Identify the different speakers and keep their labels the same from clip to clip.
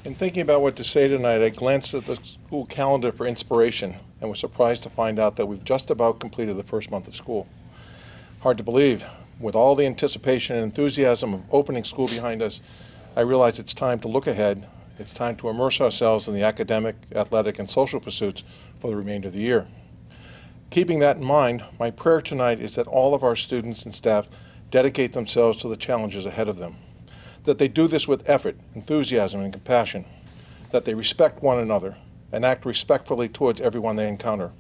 Speaker 1: In thinking about what to say tonight, I glanced at the school calendar for inspiration and was surprised to find out that we've just about completed the first month of school. Hard to believe. With all the anticipation and enthusiasm of opening school behind us, I realize it's time to look ahead. It's time to immerse ourselves in the academic, athletic, and social pursuits for the remainder of the year. Keeping that in mind, my prayer tonight is that all of our students and staff dedicate themselves to the challenges ahead of them, that they do this with effort, enthusiasm, and compassion, that they respect one another and act respectfully towards everyone they encounter,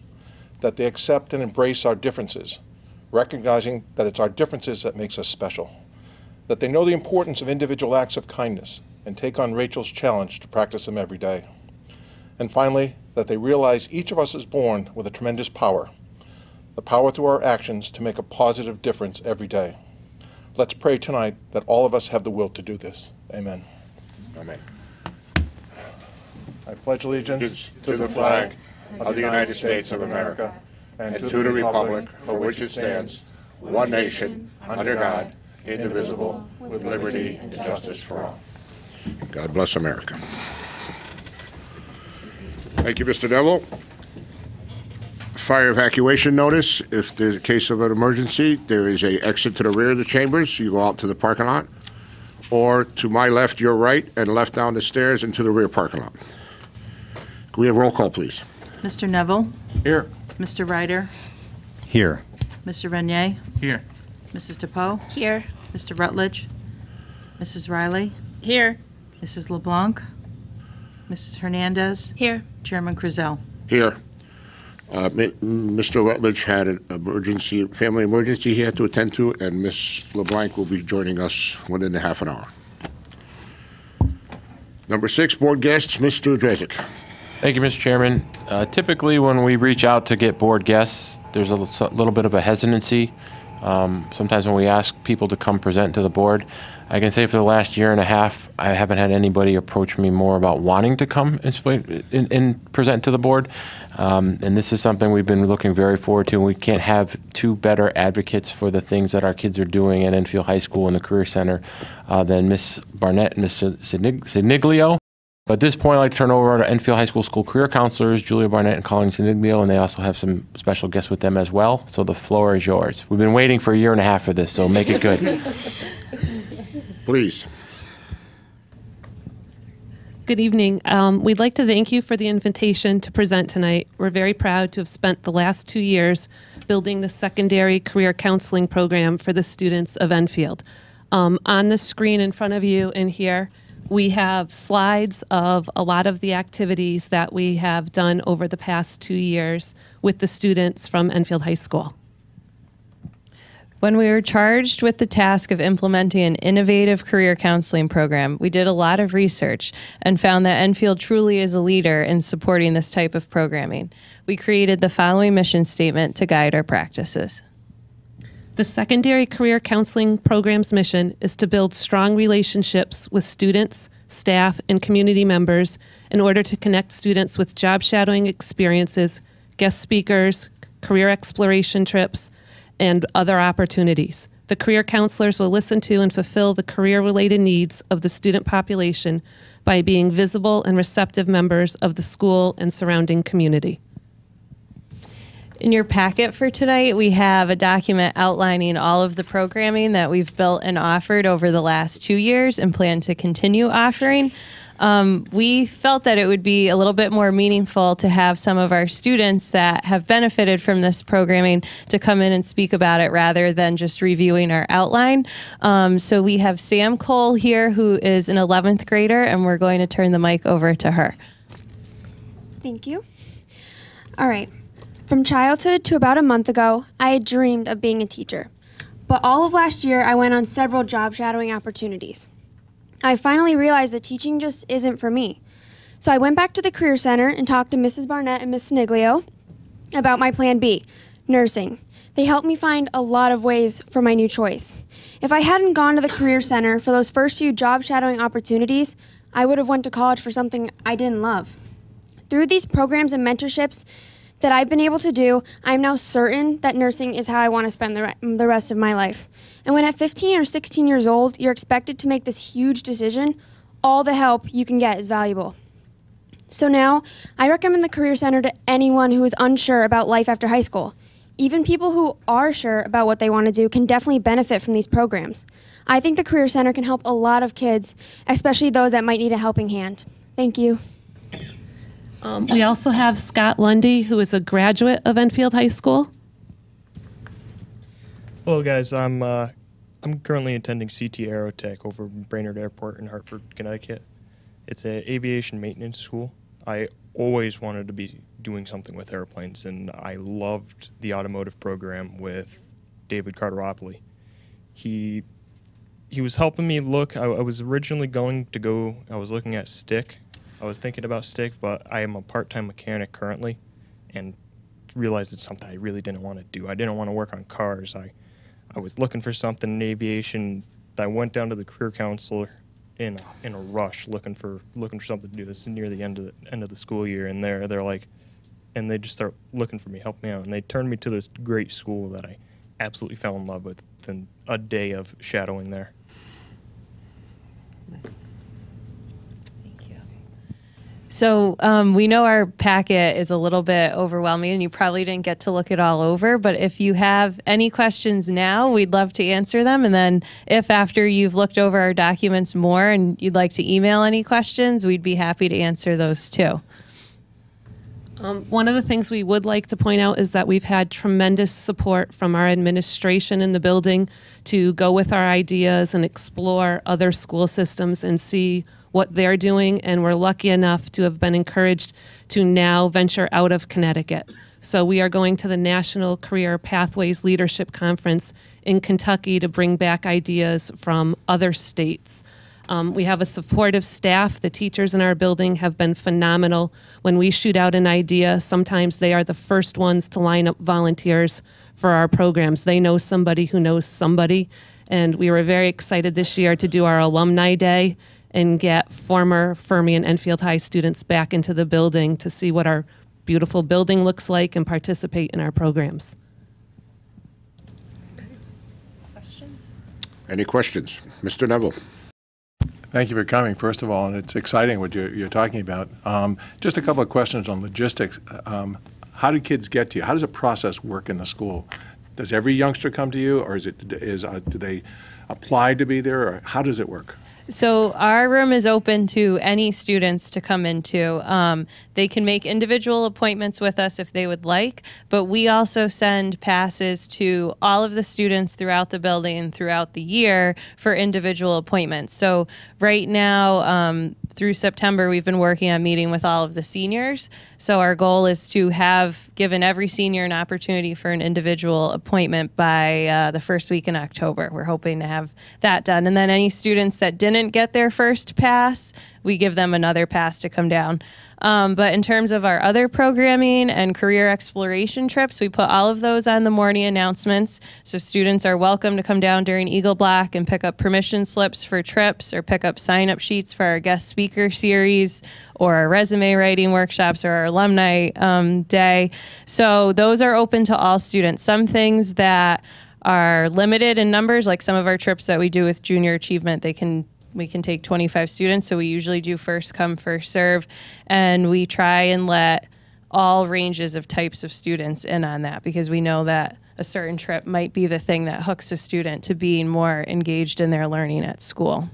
Speaker 1: that they accept and embrace our differences, recognizing that it's our differences that makes us special, that they know the importance of individual acts of kindness and take on Rachel's challenge to practice them every day. And finally, that they realize each of us is born with a tremendous power, the power through our actions to make a positive difference every day. Let's pray tonight that all of us have the will to do this. Amen.
Speaker 2: Amen.
Speaker 1: I pledge allegiance
Speaker 2: To the flag of the United States of America and to the republic for which it stands, one nation, under God, indivisible, with liberty and justice for all. God bless America. Thank you, Mr. Neville. Fire evacuation notice. If there's a case of an emergency, there is an exit to the rear of the chambers. You go out to the parking lot, or to my left, your right, and left down the stairs into the rear parking lot. Can we have roll call, please?
Speaker 3: Mr. Neville?
Speaker 1: Here.
Speaker 3: Mr. Ryder?
Speaker 4: Here.
Speaker 3: Mr. Renier?
Speaker 4: Here.
Speaker 3: Mrs. DePoe?
Speaker 5: Here.
Speaker 3: Mr. Rutledge? Mrs. Riley?
Speaker 5: Here.
Speaker 3: Mrs. LeBlanc? Mrs. Hernandez?
Speaker 5: Here.
Speaker 3: Chairman Krizel?
Speaker 2: Here. Mr. Rutledge had an emergency, family emergency he had to attend to, and Ms. LeBlanc will be joining us within a half an hour. Number 6, board guests, Mr. Drezik.
Speaker 4: Thank you, Mr. Chairman. Typically, when we reach out to get board guests, there's a little bit of a hesitancy. Sometimes when we ask people to come present to the board, I can say for the last year and a half, I haven't had anybody approach me more about wanting to come and present to the board. And this is something we've been looking very forward to. And we can't have two better advocates for the things that our kids are doing at Enfield High School and the Career Center than Ms. Barnett and Ms. Siniglio. But at this point, I'd like to turn over to Enfield High School School Career Counselors, Julia Barnett and Colleen Siniglio, and they also have some special guests with them as well. So the floor is yours. We've been waiting for a year and a half for this, so make it good.
Speaker 2: Please.
Speaker 6: Good evening. We'd like to thank you for the invitation to present tonight. We're very proud to have spent the last 2 years building the secondary career counseling program for the students of Enfield. On the screen in front of you and here, we have slides of a lot of the activities that we have done over the past 2 years with the students from Enfield High School.
Speaker 7: When we were charged with the task of implementing an innovative career counseling program, we did a lot of research and found that Enfield truly is a leader in supporting this type of programming. We created the following mission statement to guide our practices.
Speaker 6: The secondary career counseling program's mission is to build strong relationships with students, staff, and community members in order to connect students with job shadowing experiences, guest speakers, career exploration trips, and other opportunities. The career counselors will listen to and fulfill the career-related needs of the student population by being visible and receptive members of the school and surrounding community.
Speaker 7: In your packet for tonight, we have a document outlining all of the programming that we've built and offered over the last 2 years and plan to continue offering. We felt that it would be a little bit more meaningful to have some of our students that have benefited from this programming to come in and speak about it rather than just reviewing our outline. So we have Sam Cole here, who is an 11th grader, and we're going to turn the mic over to her.
Speaker 5: Thank you. All right. From childhood to about a month ago, I had dreamed of being a teacher. But all of last year, I went on several job shadowing opportunities. I finally realized that teaching just isn't for me. So I went back to the Career Center and talked to Mrs. Barnett and Ms. Siniglio about my plan B, nursing. They helped me find a lot of ways for my new choice. If I hadn't gone to the Career Center for those first few job shadowing opportunities, I would have went to college for something I didn't love. Through these programs and mentorships that I've been able to do, I'm now certain that nursing is how I want to spend the rest of my life. And when at 15 or 16 years old, you're expected to make this huge decision, all the help you can get is valuable. So now, I recommend the Career Center to anyone who is unsure about life after high school. Even people who are sure about what they want to do can definitely benefit from these programs. I think the Career Center can help a lot of kids, especially those that might need a helping hand. Thank you.
Speaker 6: We also have Scott Lundy, who is a graduate of Enfield High School.
Speaker 8: Hello, guys. I'm currently attending CT Aerotech over Brainerd Airport in Hartford, Connecticut. It's an aviation maintenance school. I always wanted to be doing something with airplanes, and I loved the automotive program with David Carteropoli. He was helping me look. I was originally I was looking at stick. I was thinking about stick, but I am a part-time mechanic currently, and realized it's something I really didn't want to do. I didn't want to work on cars. I was looking for something in aviation. I went down to the career counselor in a rush, looking for something to do. This is near the end of the school year, and they're like, and they just start looking for me, help me out, and they turned me to this great school that I absolutely fell in love with within a day of shadowing there.
Speaker 7: So we know our packet is a little bit overwhelming and you probably didn't get to look it all over, but if you have any questions now, we'd love to answer them. And then if after you've looked over our documents more and you'd like to email any questions, we'd be happy to answer those too.
Speaker 6: One of the things we would like to point out is that we've had tremendous support from our administration in the building to go with our ideas and explore other school systems and see what they're doing, and we're lucky enough to have been encouraged to now venture out of Connecticut. So we are going to the National Career Pathways Leadership Conference in Kentucky to bring back ideas from other states. We have a supportive staff. The teachers in our building have been phenomenal. When we shoot out an idea, sometimes they are the first ones to line up volunteers for our programs. They know somebody who knows somebody, and we were very excited this year to do our Alumni Day and get former Fermi and Enfield High students back into the building to see what our beautiful building looks like and participate in our programs.
Speaker 2: Any questions? Mr. Neville.
Speaker 1: Thank you for coming, first of all, and it's exciting what you're talking about. Just a couple of questions on logistics. How do kids get to you? How does the process work in the school? Does every youngster come to you, or do they apply to be there, or how does it work?
Speaker 7: So our room is open to any students to come into. They can make individual appointments with us if they would like, but we also send passes to all of the students throughout the building and throughout the year for individual appointments. So right now, through September, we've been working on meeting with all of the seniors. So our goal is to have given every senior an opportunity for an individual appointment by the first week in October. We're hoping to have that done. And then any students that didn't get their first pass, we give them another pass to come down. But in terms of our other programming and career exploration trips, we put all of those on the morning announcements. So students are welcome to come down during Eagle Block and pick up permission slips for trips or pick up sign-up sheets for our guest speaker series or our resume writing workshops or our alumni day. So those are open to all students. Some things that are limited in numbers, like some of our trips that we do with junior achievement, we can take 25 students, so we usually do first come, first serve, and we try and let all ranges of types of students in on that because we know that a certain trip might be the thing that hooks a student to being more engaged in their learning at school.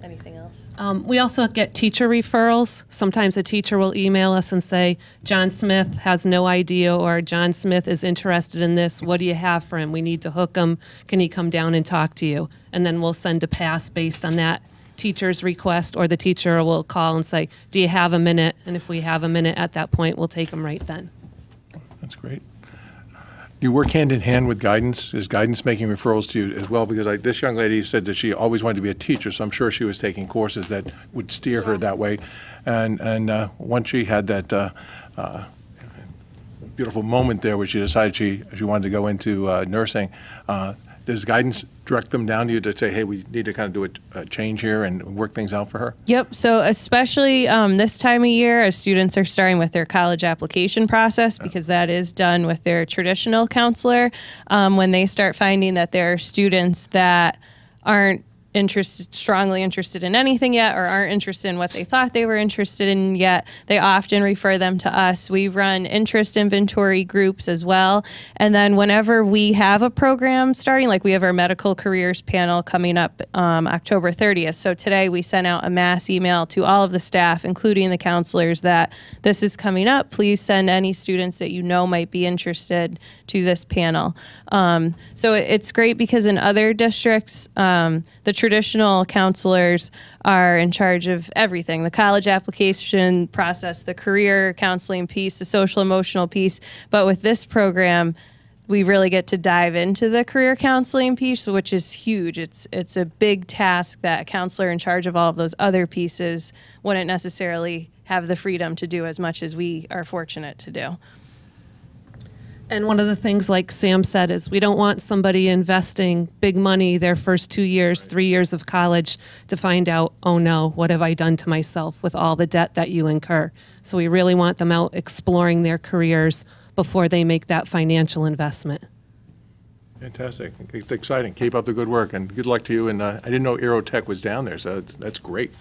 Speaker 7: Anything else?
Speaker 6: We also get teacher referrals. Sometimes a teacher will email us and say, John Smith has no idea, or John Smith is interested in this. What do you have for him? We need to hook him. Can he come down and talk to you? And then we'll send a pass based on that teacher's request, or the teacher will call and say, do you have a minute? And if we have a minute at that point, we'll take them right then.
Speaker 1: That's great. You work hand in hand with guidance. Is guidance making referrals to you as well? Because this young lady said that she always wanted to be a teacher, so I'm sure she was taking courses that would steer her that way. And once she had that beautiful moment there where she decided she wanted to go into nursing, does guidance direct them down to you to say, hey, we need to kind of do a change here and work things out for her?
Speaker 7: Yep. So especially this time of year, as students are starting with their college application process, because that is done with their traditional counselor, when they start finding that there are students that aren't strongly interested in anything yet, or aren't interested in what they thought they were interested in yet, they often refer them to us. We run interest inventory groups as well. And then whenever we have a program starting, like we have our medical careers panel coming up October 30th. So today we sent out a mass email to all of the staff, including the counselors, that this is coming up. Please send any students that you know might be interested to this panel. So it's great because in other districts, the traditional counselors are in charge of everything, the college application process, the career counseling piece, the social emotional piece. But with this program, we really get to dive into the career counseling piece, which is huge. It's a big task that a counselor in charge of all of those other pieces wouldn't necessarily have the freedom to do as much as we are fortunate to do.
Speaker 6: And one of the things, like Sam said, is we don't want somebody investing big money their first 2 years, 3 years of college to find out, oh no, what have I done to myself with all the debt that you incur? So we really want them out exploring their careers before they make that financial investment.
Speaker 1: Fantastic. It's exciting. Keep up the good work, and good luck to you. And I didn't know Aerotech was down there, so that's great.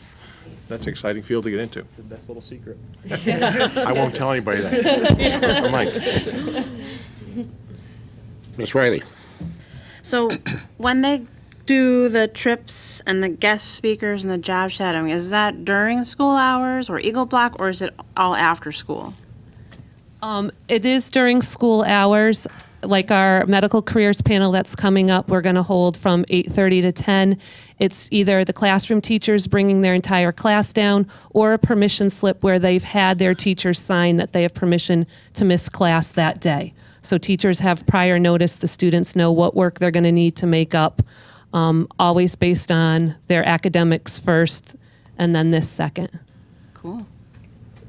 Speaker 1: That's an exciting field to get into.
Speaker 8: The best little secret.
Speaker 1: I won't tell anybody that. Mike.
Speaker 2: Ms. Riley?
Speaker 9: So when they do the trips and the guest speakers and the job shadowing, is that during school hours or Eagle Block, or is it all after school?
Speaker 6: It is during school hours. Like our medical careers panel that's coming up, we're going to hold from 8:30 to 10. It's either the classroom teachers bringing their entire class down or a permission slip where they've had their teachers sign that they have permission to miss class that day. So teachers have prior notice. The students know what work they're going to need to make up, always based on their academics first and then this second.
Speaker 9: Cool.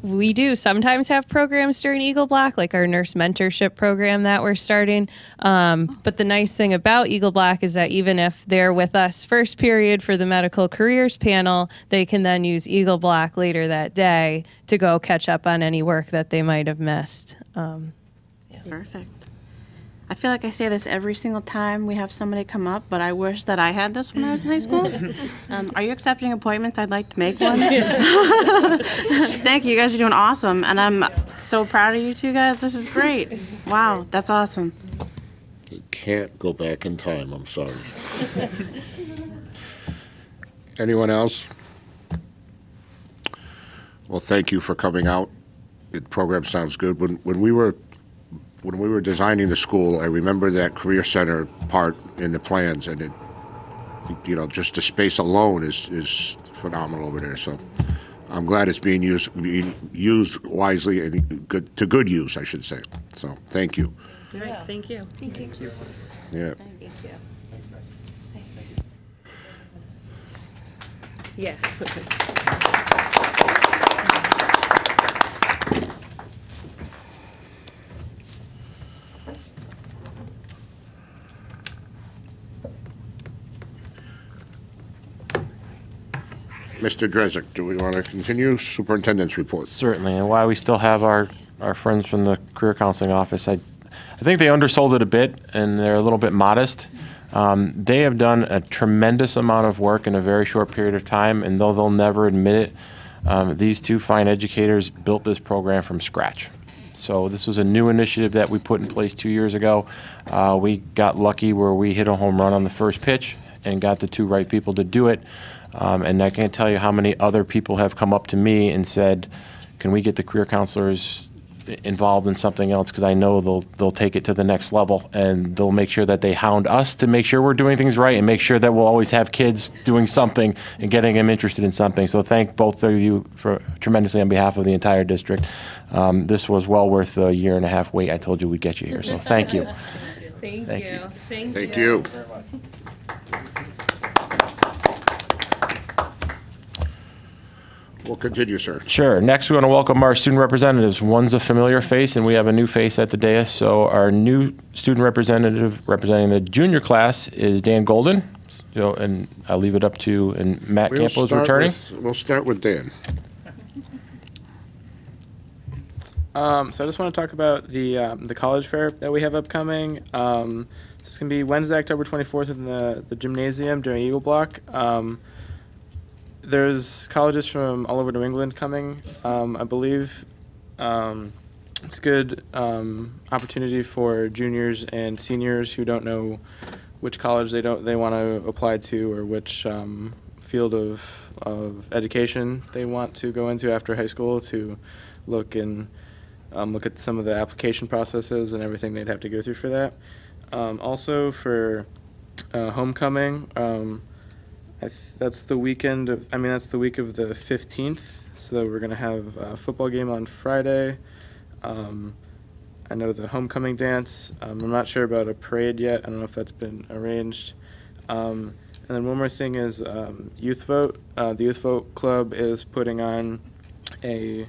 Speaker 7: We do sometimes have programs during Eagle Block, like our nurse mentorship program that we're starting. But the nice thing about Eagle Block is that even if they're with us first period for the medical careers panel, they can then use Eagle Block later that day to go catch up on any work that they might have missed.
Speaker 9: Perfect. I feel like I say this every single time we have somebody come up, but I wish that I had this when I was in high school. Are you accepting appointments? I'd like to make one. Thank you. You guys are doing awesome, and I'm so proud of you two guys. This is great. Wow, that's awesome.
Speaker 2: You can't go back in time, I'm sorry. Anyone else? Well, thank you for coming out. The program sounds good. When we were designing the school, I remember that career center part in the plans, and it, you know, just the space alone is phenomenal over there. So I'm glad it's being used wisely and to good use, I should say. So thank you.
Speaker 3: All right, thank you.
Speaker 5: Thank you.
Speaker 2: Yeah.
Speaker 3: Yeah.
Speaker 2: Mr. Dresek, do we want to continue? Superintendent's report.
Speaker 4: Certainly, and while we still have our friends from the career counseling office, I think they undersold it a bit, and they're a little bit modest. They have done a tremendous amount of work in a very short period of time, and though they'll never admit it, these two fine educators built this program from scratch. So this was a new initiative that we put in place 2 years ago. We got lucky where we hit a home run on the first pitch and got the two right people to do it. And I can't tell you how many other people have come up to me and said, can we get the career counselors involved in something else, because I know they'll take it to the next level, and they'll make sure that they hound us to make sure we're doing things right and make sure that we'll always have kids doing something and getting them interested in something. So thank both of you for tremendously on behalf of the entire district. This was well worth the 1.5 wait. I told you we'd get you here, so thank you.
Speaker 7: Thank you.
Speaker 2: Thank you. We'll continue, sir.
Speaker 4: Sure. Next, we want to welcome our student representatives. One's a familiar face, and we have a new face at the dais. So our new student representative representing the junior class is Dan Golden. So, and I'll leave it up to, and Matt Campo is returning.
Speaker 2: We'll start with Dan.
Speaker 10: So I just want to talk about the college fair that we have upcoming. it's going to be Wednesday, October 24th in the gymnasium during Eagle Block. There's colleges from all over New England coming, I believe. It's a good opportunity for juniors and seniors who don't know which college they want to apply to, or which field of education they want to go into after high school, to look at some of the application processes and everything they'd have to go through for that. Also for homecoming, that's the weekend of, that's the week of the 15th. So we're gonna have a football game on Friday. I know the homecoming dance. I'm not sure about a parade yet. I don't know if that's been arranged. And then one more thing is Youth Vote. The Youth Vote Club is putting on a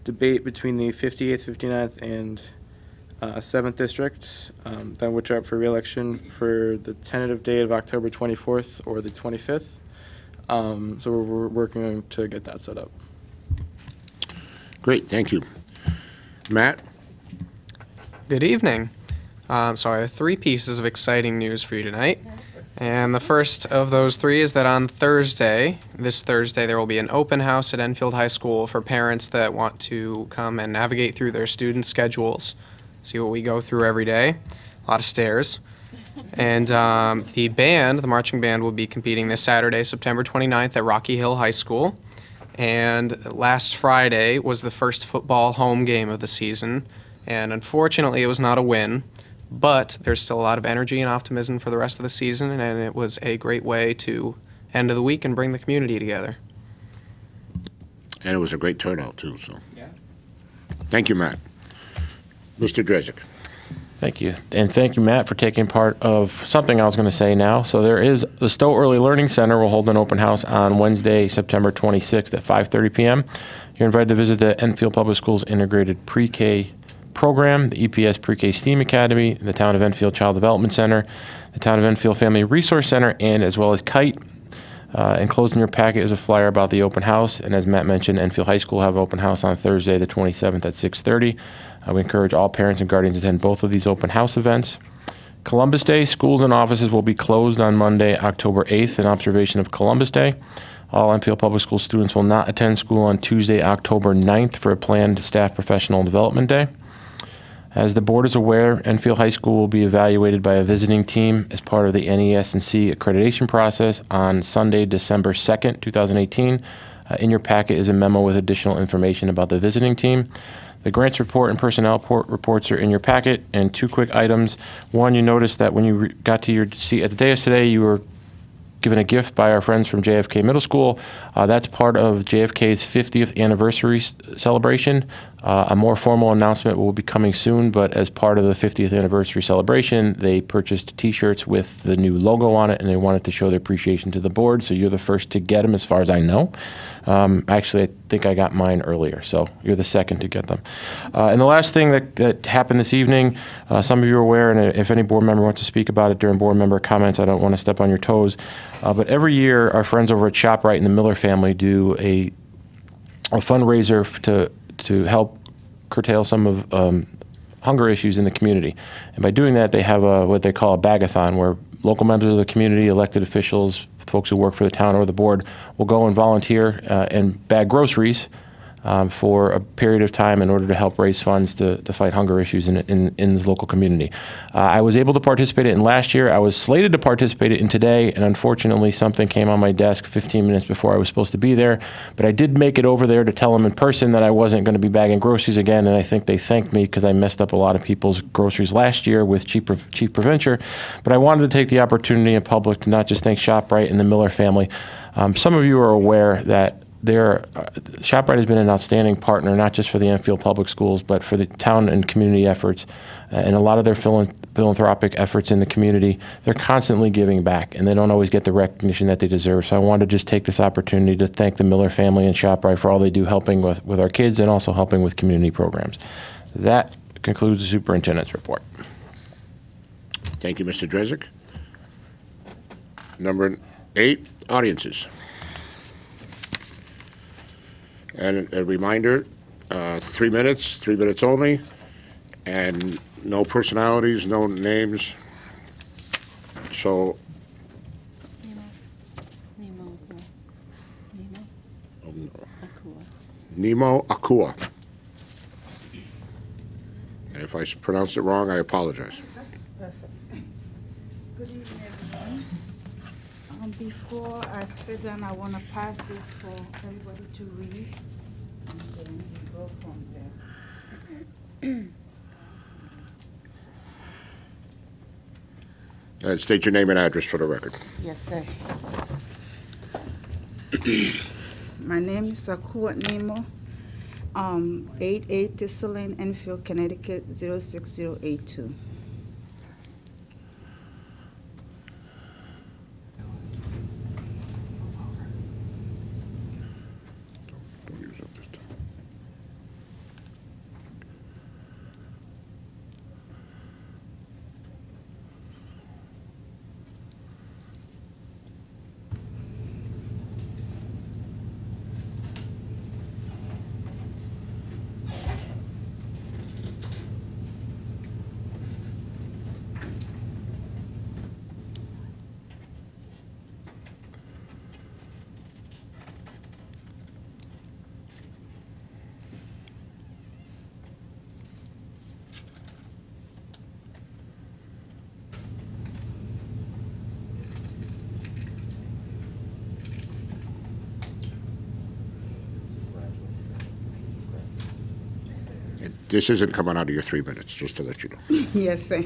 Speaker 10: debate between the 58th, 59th, and 7th districts, which are up for re-election for the tentative date of October 24th or the 25th. So we're working to get that set up.
Speaker 2: Great, thank you. Matt?
Speaker 11: Good evening. So I have 3 pieces of exciting news for you tonight. And the first of those 3 is that on this Thursday, there will be an open house at Enfield High School for parents that want to come and navigate through their student schedules, see what we go through every day. A lot of stairs. And the marching band, will be competing this Saturday, September 29th at Rocky Hill High School. And last Friday was the first football home game of the season. And unfortunately, it was not a win. But there's still a lot of energy and optimism for the rest of the season, and it was a great way to end of the week and bring the community together.
Speaker 2: And it was a great turnout, too. So, yeah. Thank you, Matt. Mr. Drezek.
Speaker 4: Thank you. And thank you, Matt, for taking part of something I was going to say now. So the Stowe Early Learning Center will hold an open house on Wednesday, September 26th at 5:30 p.m. You're invited to visit the Enfield Public Schools Integrated Pre-K program, the EPS Pre-K STEAM Academy, the Town of Enfield Child Development Center, the Town of Enfield Family Resource Center, and as well as KITE. Enclosed in your packet is a flyer about the open house, and as Matt mentioned, Enfield High School will have open house on Thursday the 27th at 6:30. We encourage all parents and guardians to attend both of these open house events. Columbus Day, schools and offices will be closed on Monday, October 8th in observation of Columbus Day. All Enfield Public School students will not attend school on Tuesday, October 9th for a planned staff professional development day. As the board is aware, Enfield High School will be evaluated by a visiting team as part of the NES&C accreditation process on Sunday, December 2nd, 2018. In your packet is a memo with additional information about the visiting team. The grants report and personnel reports are in your packet. And 2 quick items. One, you noticed that when you got to your seat at the dais today, you were given a gift by our friends from JFK Middle School. That's part of JFK's 50th anniversary celebration. A more formal announcement will be coming soon, but as part of the 50th anniversary celebration, they purchased T-shirts with the new logo on it, and they wanted to show their appreciation to the board, so you're the first to get them as far as I know. Actually, I think I got mine earlier, so you're the second to get them. And the last thing that happened this evening, some of you are aware, and if any board member wants to speak about it during board member comments, I don't want to step on your toes, but every year our friends over at ShopRite and the Miller family do a fundraiser to help curtail some of hunger issues in the community. And by doing that, they have what they call a bag-a-thon, where local members of the community, elected officials, folks who work for the town or the board will go and volunteer and bag groceries for a period of time in order to help raise funds to fight hunger issues in the local community. I was able to participate in last year. I was slated to participate in today, and unfortunately something came on my desk 15 minutes before I was supposed to be there. But I did make it over there to tell them in person that I wasn't going to be bagging groceries again, and I think they thanked me because I messed up a lot of people's groceries last year with Chief Provencher. But I wanted to take the opportunity in public to not just thank ShopRite and the Miller family. Some of you are aware that ShopRite has been an outstanding partner, not just for the Enfield Public Schools, but for the town and community efforts. And a lot of their philanthropic efforts in the community, they're constantly giving back, and they don't always get the recognition that they deserve. So I wanted to just take this opportunity to thank the Miller family and ShopRite for all they do helping with our kids and also helping with community programs. That concludes the superintendent's report.
Speaker 2: Thank you, Mr. Drezek. Number 8, audiences. And a reminder, 3 minutes, 3 minutes only, and no personalities, no names. So, Nemo Akua. And if I pronounced it wrong, I apologize.
Speaker 12: That's perfect. Good evening, everyone. Before I sit down, I want to pass this for everybody to read, and then we go from there.
Speaker 2: And state your name and address for the record.
Speaker 12: Yes, sir. My name is Akua Nemo, 88 Thistle Lane, Enfield, Connecticut, 06082.
Speaker 2: Don't use up this time. This isn't coming out of your 3 minutes, just to let you know.
Speaker 12: Yes, sir.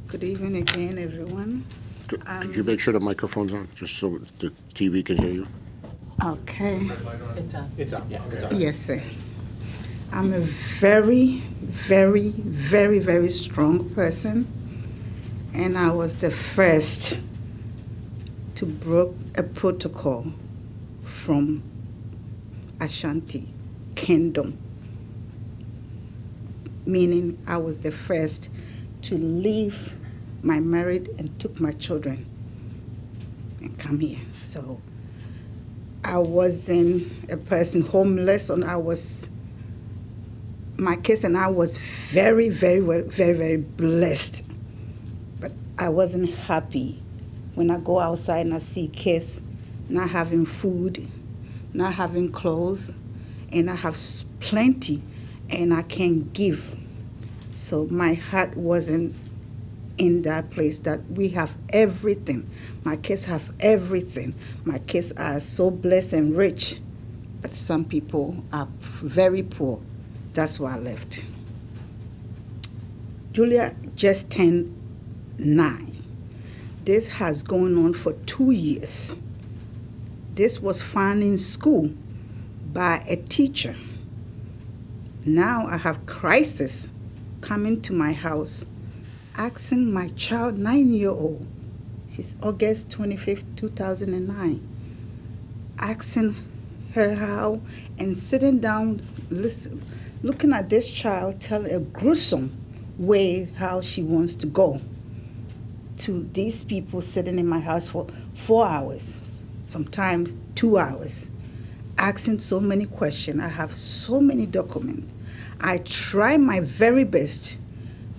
Speaker 12: Good evening again, everyone.
Speaker 2: Could you make sure the microphone's on, just so the TV can hear you?
Speaker 12: Okay.
Speaker 13: It's on.
Speaker 1: It's on. Yeah, it's on.
Speaker 12: Yes, sir. I'm a very, very, very, very strong person, and I was the first to break a protocol from Ashanti Kingdom, meaning I was the first to leave my married and took my children and come here. So I wasn't a person homeless, and my kids and I was very, very, very, very blessed. But I wasn't happy when I go outside and I see kids not having food, not having clothes, and I have plenty, and I can give. So my heart wasn't in that place that we have everything. My kids have everything. My kids are so blessed and rich, but some people are very poor. That's why I left. Julia just turned 9. This has gone on for 2 years. This was found in school by a teacher. Now I have crisis coming to my house, asking my child, 9-year-old, she's August 25th, 2009, asking her how, and sitting down, looking at this child, tell a gruesome way how she wants to go to these people sitting in my house for 4 hours, sometimes 2 hours, asking so many questions. I have so many documents. I try my very best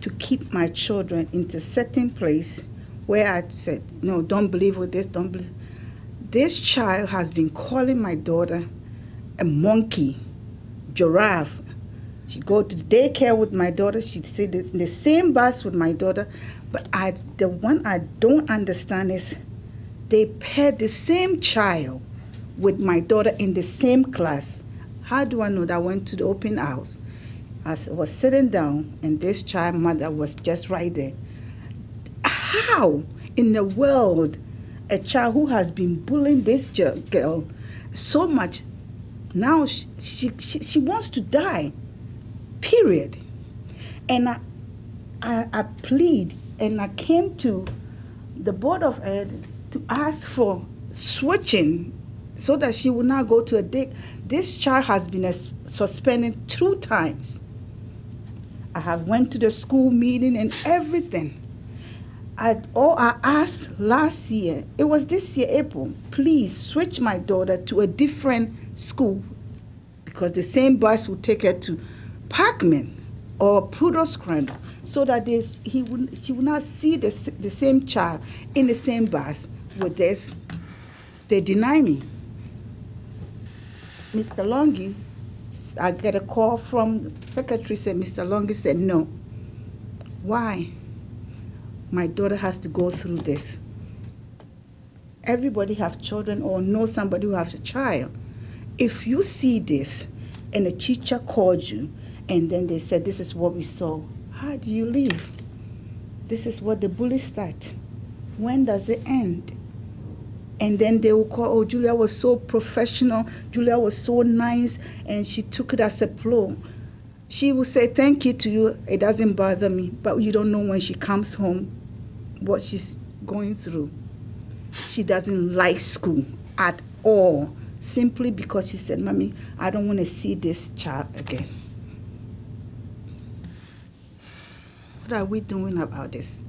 Speaker 12: to keep my children into certain place where I said, no, don't believe with this, don't believe. This child has been calling my daughter a monkey, giraffe. She'd go to daycare with my daughter. She'd sit in the same bus with my daughter. But the one I don't understand is they paired the same child with my daughter in the same class. How do I know that? I went to the open house. I was sitting down, and this child mother was just right there. How in the world a child who has been bullying this girl so much, now she wants to die, period. And I plead, and I came to the Board of Ed to ask for switching so that she will not go to a day. This child has been suspended 2 times. I have went to the school meeting and everything. I asked last year, it was this year, April, please switch my daughter to a different school because the same bus will take her to Parkman or Prudhoe Crandall so that she will not see the same child in the same bus with this. They deny me. Mr. Longi, I get a call from the secretary, said, Mr. Longi said, no. Why? My daughter has to go through this. Everybody have children or know somebody who has a child. If you see this and a teacher called you and then they said, this is what we saw, how do you leave? This is what the bullies start. When does it end? And then they will call, oh, Julia was so professional, Julia was so nice, and she took it as a blow. She will say thank you to you, it doesn't bother me, but you don't know when she comes home what she's going through. She doesn't like school at all, simply because she said, Mommy, I don't want to see this child again. What are we doing about this?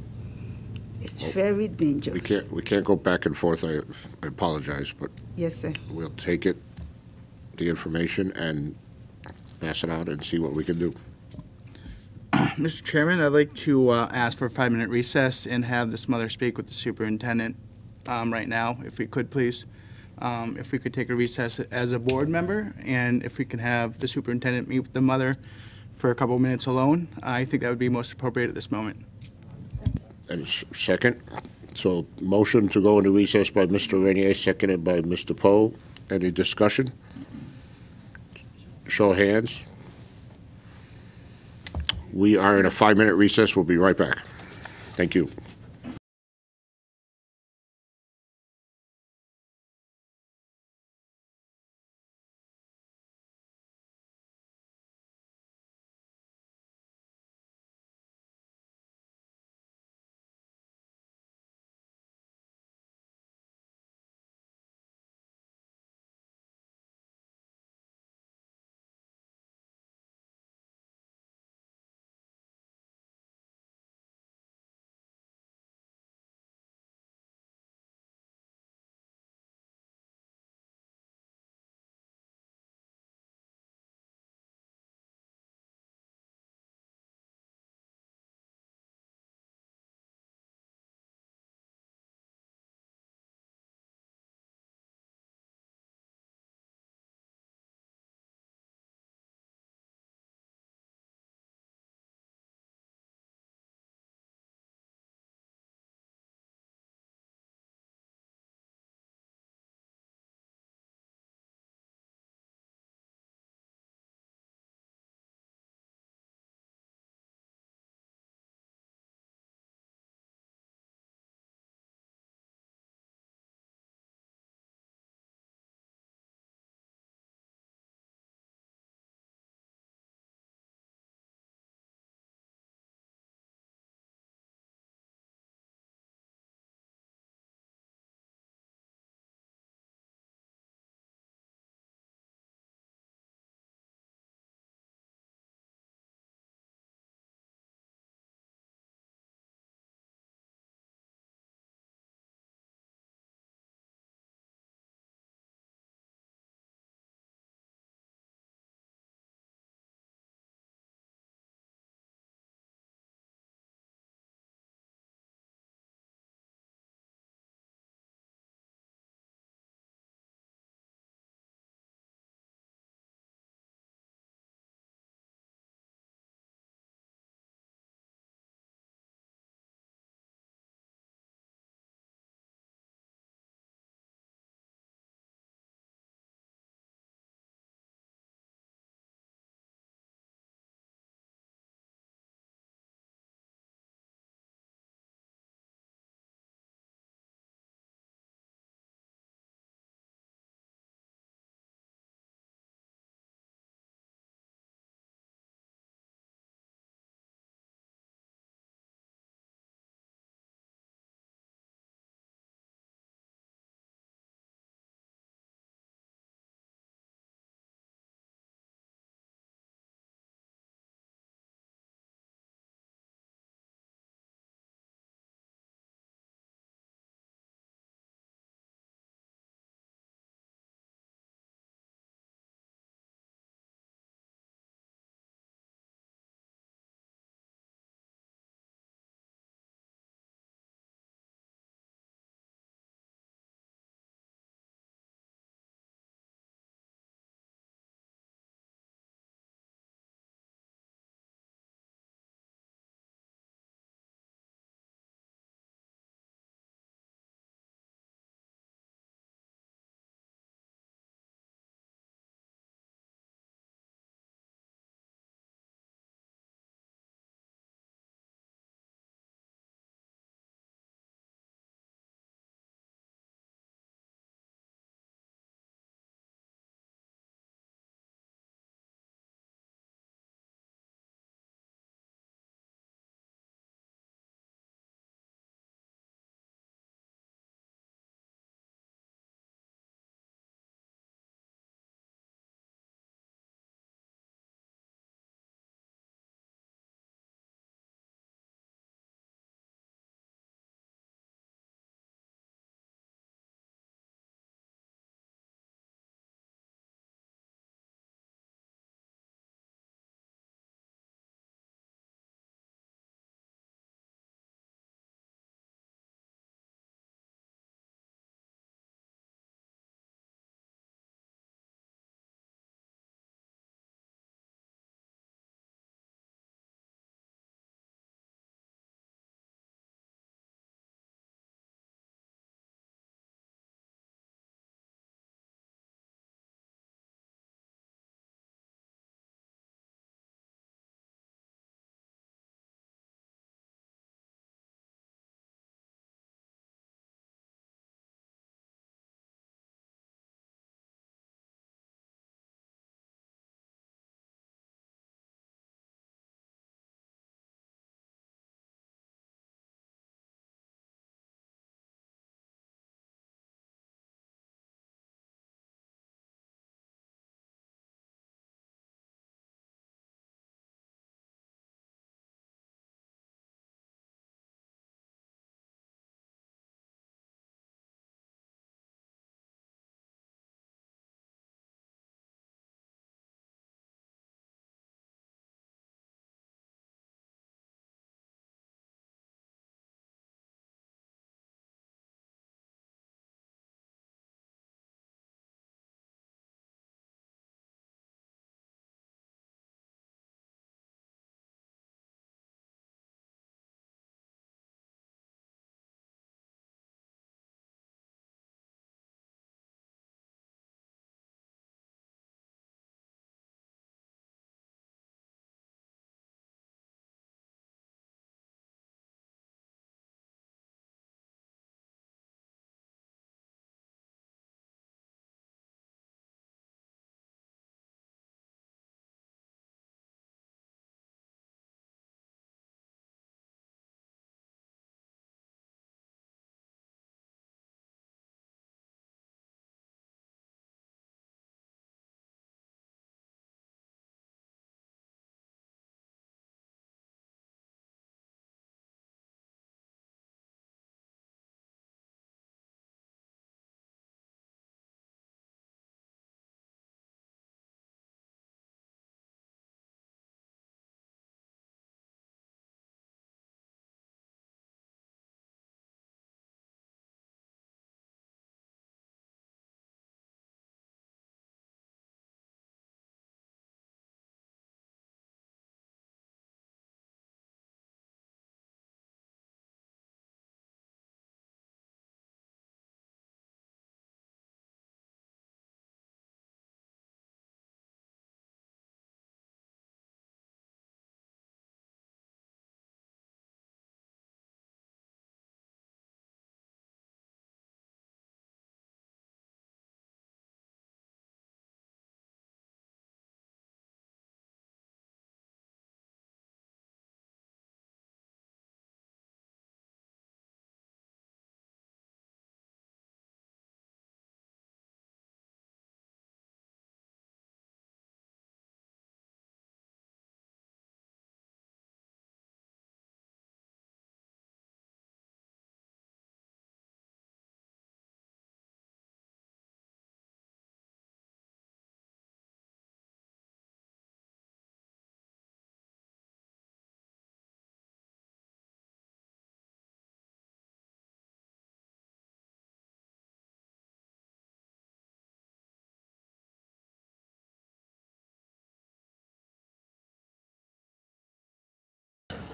Speaker 12: It's very dangerous.
Speaker 2: We can't go back and forth. I apologize, but
Speaker 12: yes, sir.
Speaker 2: We'll take it, the information, and pass it out and see what we can do.
Speaker 13: Mr. Chairman, I'd like to ask for a 5-minute recess and have this mother speak with the superintendent right now, if we could, please. If we could take a recess as a board member, and if we can have the superintendent meet with the mother for a couple of minutes alone, I think that would be most appropriate at this moment.
Speaker 2: And second, so motion to go into recess by Mr. Renier, seconded by Mr. Poe. Any discussion? Show of hands. We are in a 5-minute recess. We'll be right back. Thank you.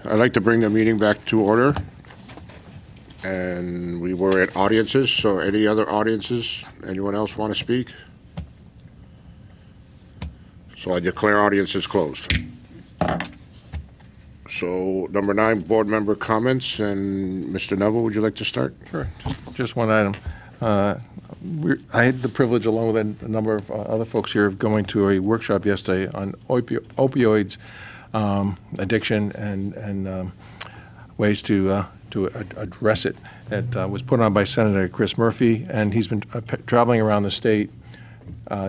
Speaker 2: I'd like to bring the meeting back to order. And we were at audiences, so any other audiences? Anyone else want to speak? So I declare audiences closed. So number 9, board member comments, and Mr. Neville, would you like to start?
Speaker 1: Sure. Just one item. I had the privilege, along with a number of other folks here, of going to a workshop yesterday on opioids, addiction, and ways to address it. That was put on by Senator Chris Murphy, and he's been traveling around the state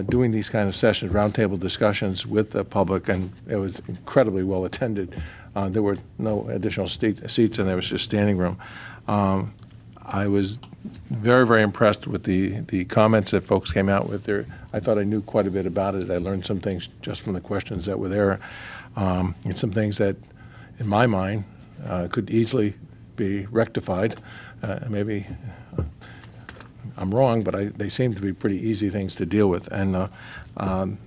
Speaker 1: doing these kind of sessions, roundtable discussions with the public, and it was incredibly well attended. There were no additional seats, and there was just standing room. I was very, very impressed with the comments that folks came out with. I thought I knew quite a bit about it. I learned some things just from the questions that were there, and some things that, in my mind, could easily be rectified. Maybe I'm wrong, but they seem to be pretty easy things to deal with. And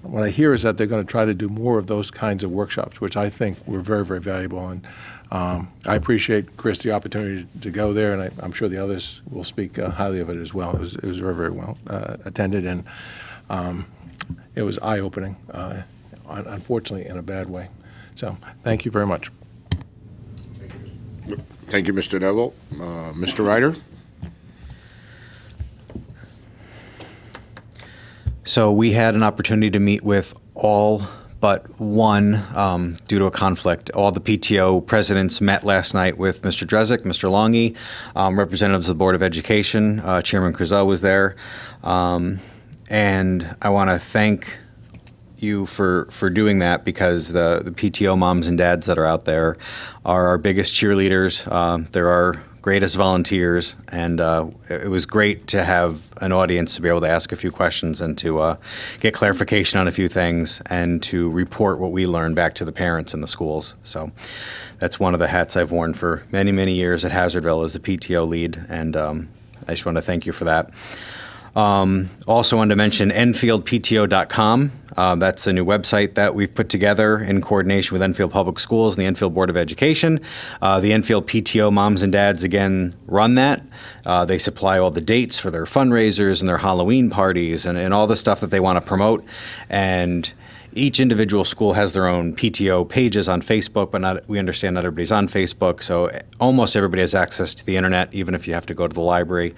Speaker 1: what I hear is that they're going to try to do more of those kinds of workshops, which I think were very, very valuable. And I appreciate, Chris, the opportunity to go there, and I'm sure the others will speak highly of it as well. It was very, very well attended, and it was eye-opening, unfortunately in a bad way. So thank you very much.
Speaker 2: Thank you, Mr. Neville. Mr. Ryder?
Speaker 14: So we had an opportunity to meet with all but one due to a conflict. All the PTO presidents met last night with Mr. Drezek, Mr. Longy, representatives of the Board of Education. Chairman Krizel was there. And I want to thank you for doing that, because the PTO moms and dads that are out there are our biggest cheerleaders. They're our greatest volunteers, and it was great to have an audience to be able to ask a few questions and to get clarification on a few things and to report what we learned back to the parents in the schools. So that's one of the hats I've worn for many, many years at Hazardville as the PTO lead, and I just want to thank you for that. Also wanted to mention EnfieldPTO.com. That's a new website that we've put together in coordination with Enfield Public Schools and the Enfield Board of Education. The Enfield PTO moms and dads, again, run that. They supply all the dates for their fundraisers and their Halloween parties and all the stuff that they want to promote. And each individual school has their own PTO pages on Facebook, but we understand not everybody's on Facebook, so almost everybody has access to the internet, even if you have to go to the library.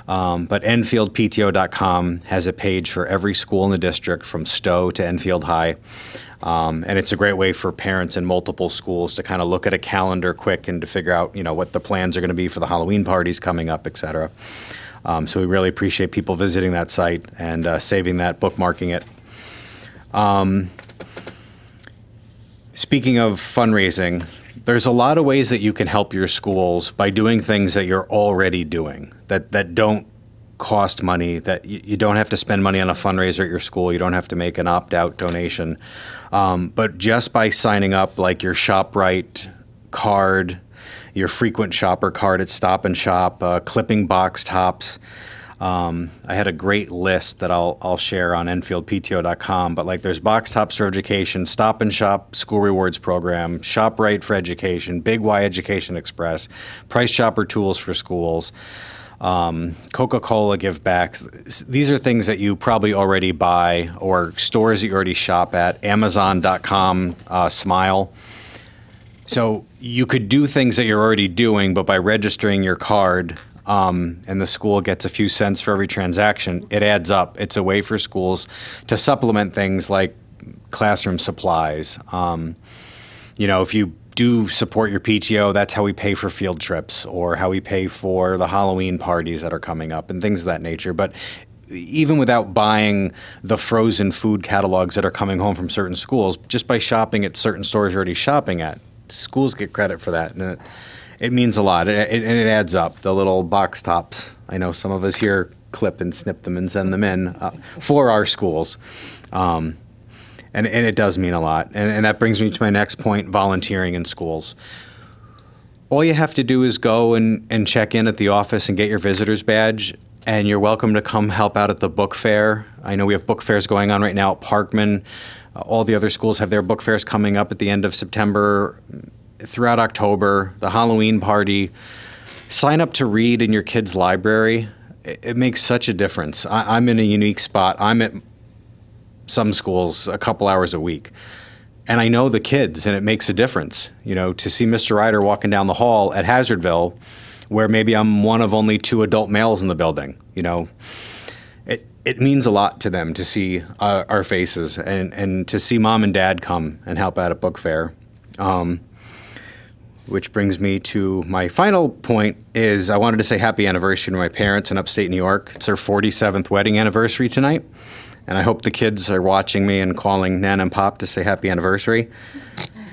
Speaker 14: But EnfieldPTO.com has a page for every school in the district, from Stowe to Enfield High. And it's a great way for parents in multiple schools to kind of look at a calendar quick and to figure out, what the plans are going to be for the Halloween parties coming up, et cetera. So we really appreciate people visiting that site and saving that, bookmarking it. Speaking of fundraising, there's a lot of ways that you can help your schools by doing things that you're already doing that don't cost money, that you don't have to spend money on a fundraiser at your school. You don't have to make an opt-out donation. But just by signing up, like your ShopRite card, your frequent shopper card at Stop and Shop, clipping box tops. I had a great list that I'll share on EnfieldPTO.com, but like there's Box Tops for Education, Stop and Shop School Rewards Program, ShopRite for Education, Big Y Education Express, Price Chopper Tools for Schools, Coca-Cola Give Backs. These are things that you probably already buy, or stores that you already shop at, Amazon.com, Smile. So you could do things that you're already doing, but by registering your card, and the school gets a few cents for every transaction, it adds up. It's a way for schools to supplement things like classroom supplies. If you do support your PTO, that's how we pay for field trips, or how we pay for the Halloween parties that are coming up and things of that nature. But even without buying the frozen food catalogs that are coming home from certain schools, just by shopping at certain stores you're already shopping at, schools get credit for that. And it means a lot, and it adds up. The little box tops, I know some of us here clip and snip them and send them in for our schools. And it does mean a lot. And that brings me to my next point, volunteering in schools. All you have to do is go and check in at the office and get your visitor's badge, and you're welcome to come help out at the book fair. I know we have book fairs going on right now at Parkman. All the other schools have their book fairs coming up at the end of September. throughout October, the Halloween party, sign up to read in your kid's library. It makes such a difference. I'm in a unique spot. I'm at some schools a couple hours a week. And I know the kids, and it makes a difference. You know, to see Mr. Ryder walking down the hall at Hazardville, where maybe I'm one of only 2 adult males in the building, you know, it means a lot to them to see our faces and to see mom and dad come and help out at book fair. Which brings me to my final point is I wanted to say happy anniversary to my parents in upstate New York. It's their 47th wedding anniversary tonight. And I hope the kids are watching me and calling Nan and Pop to say happy anniversary.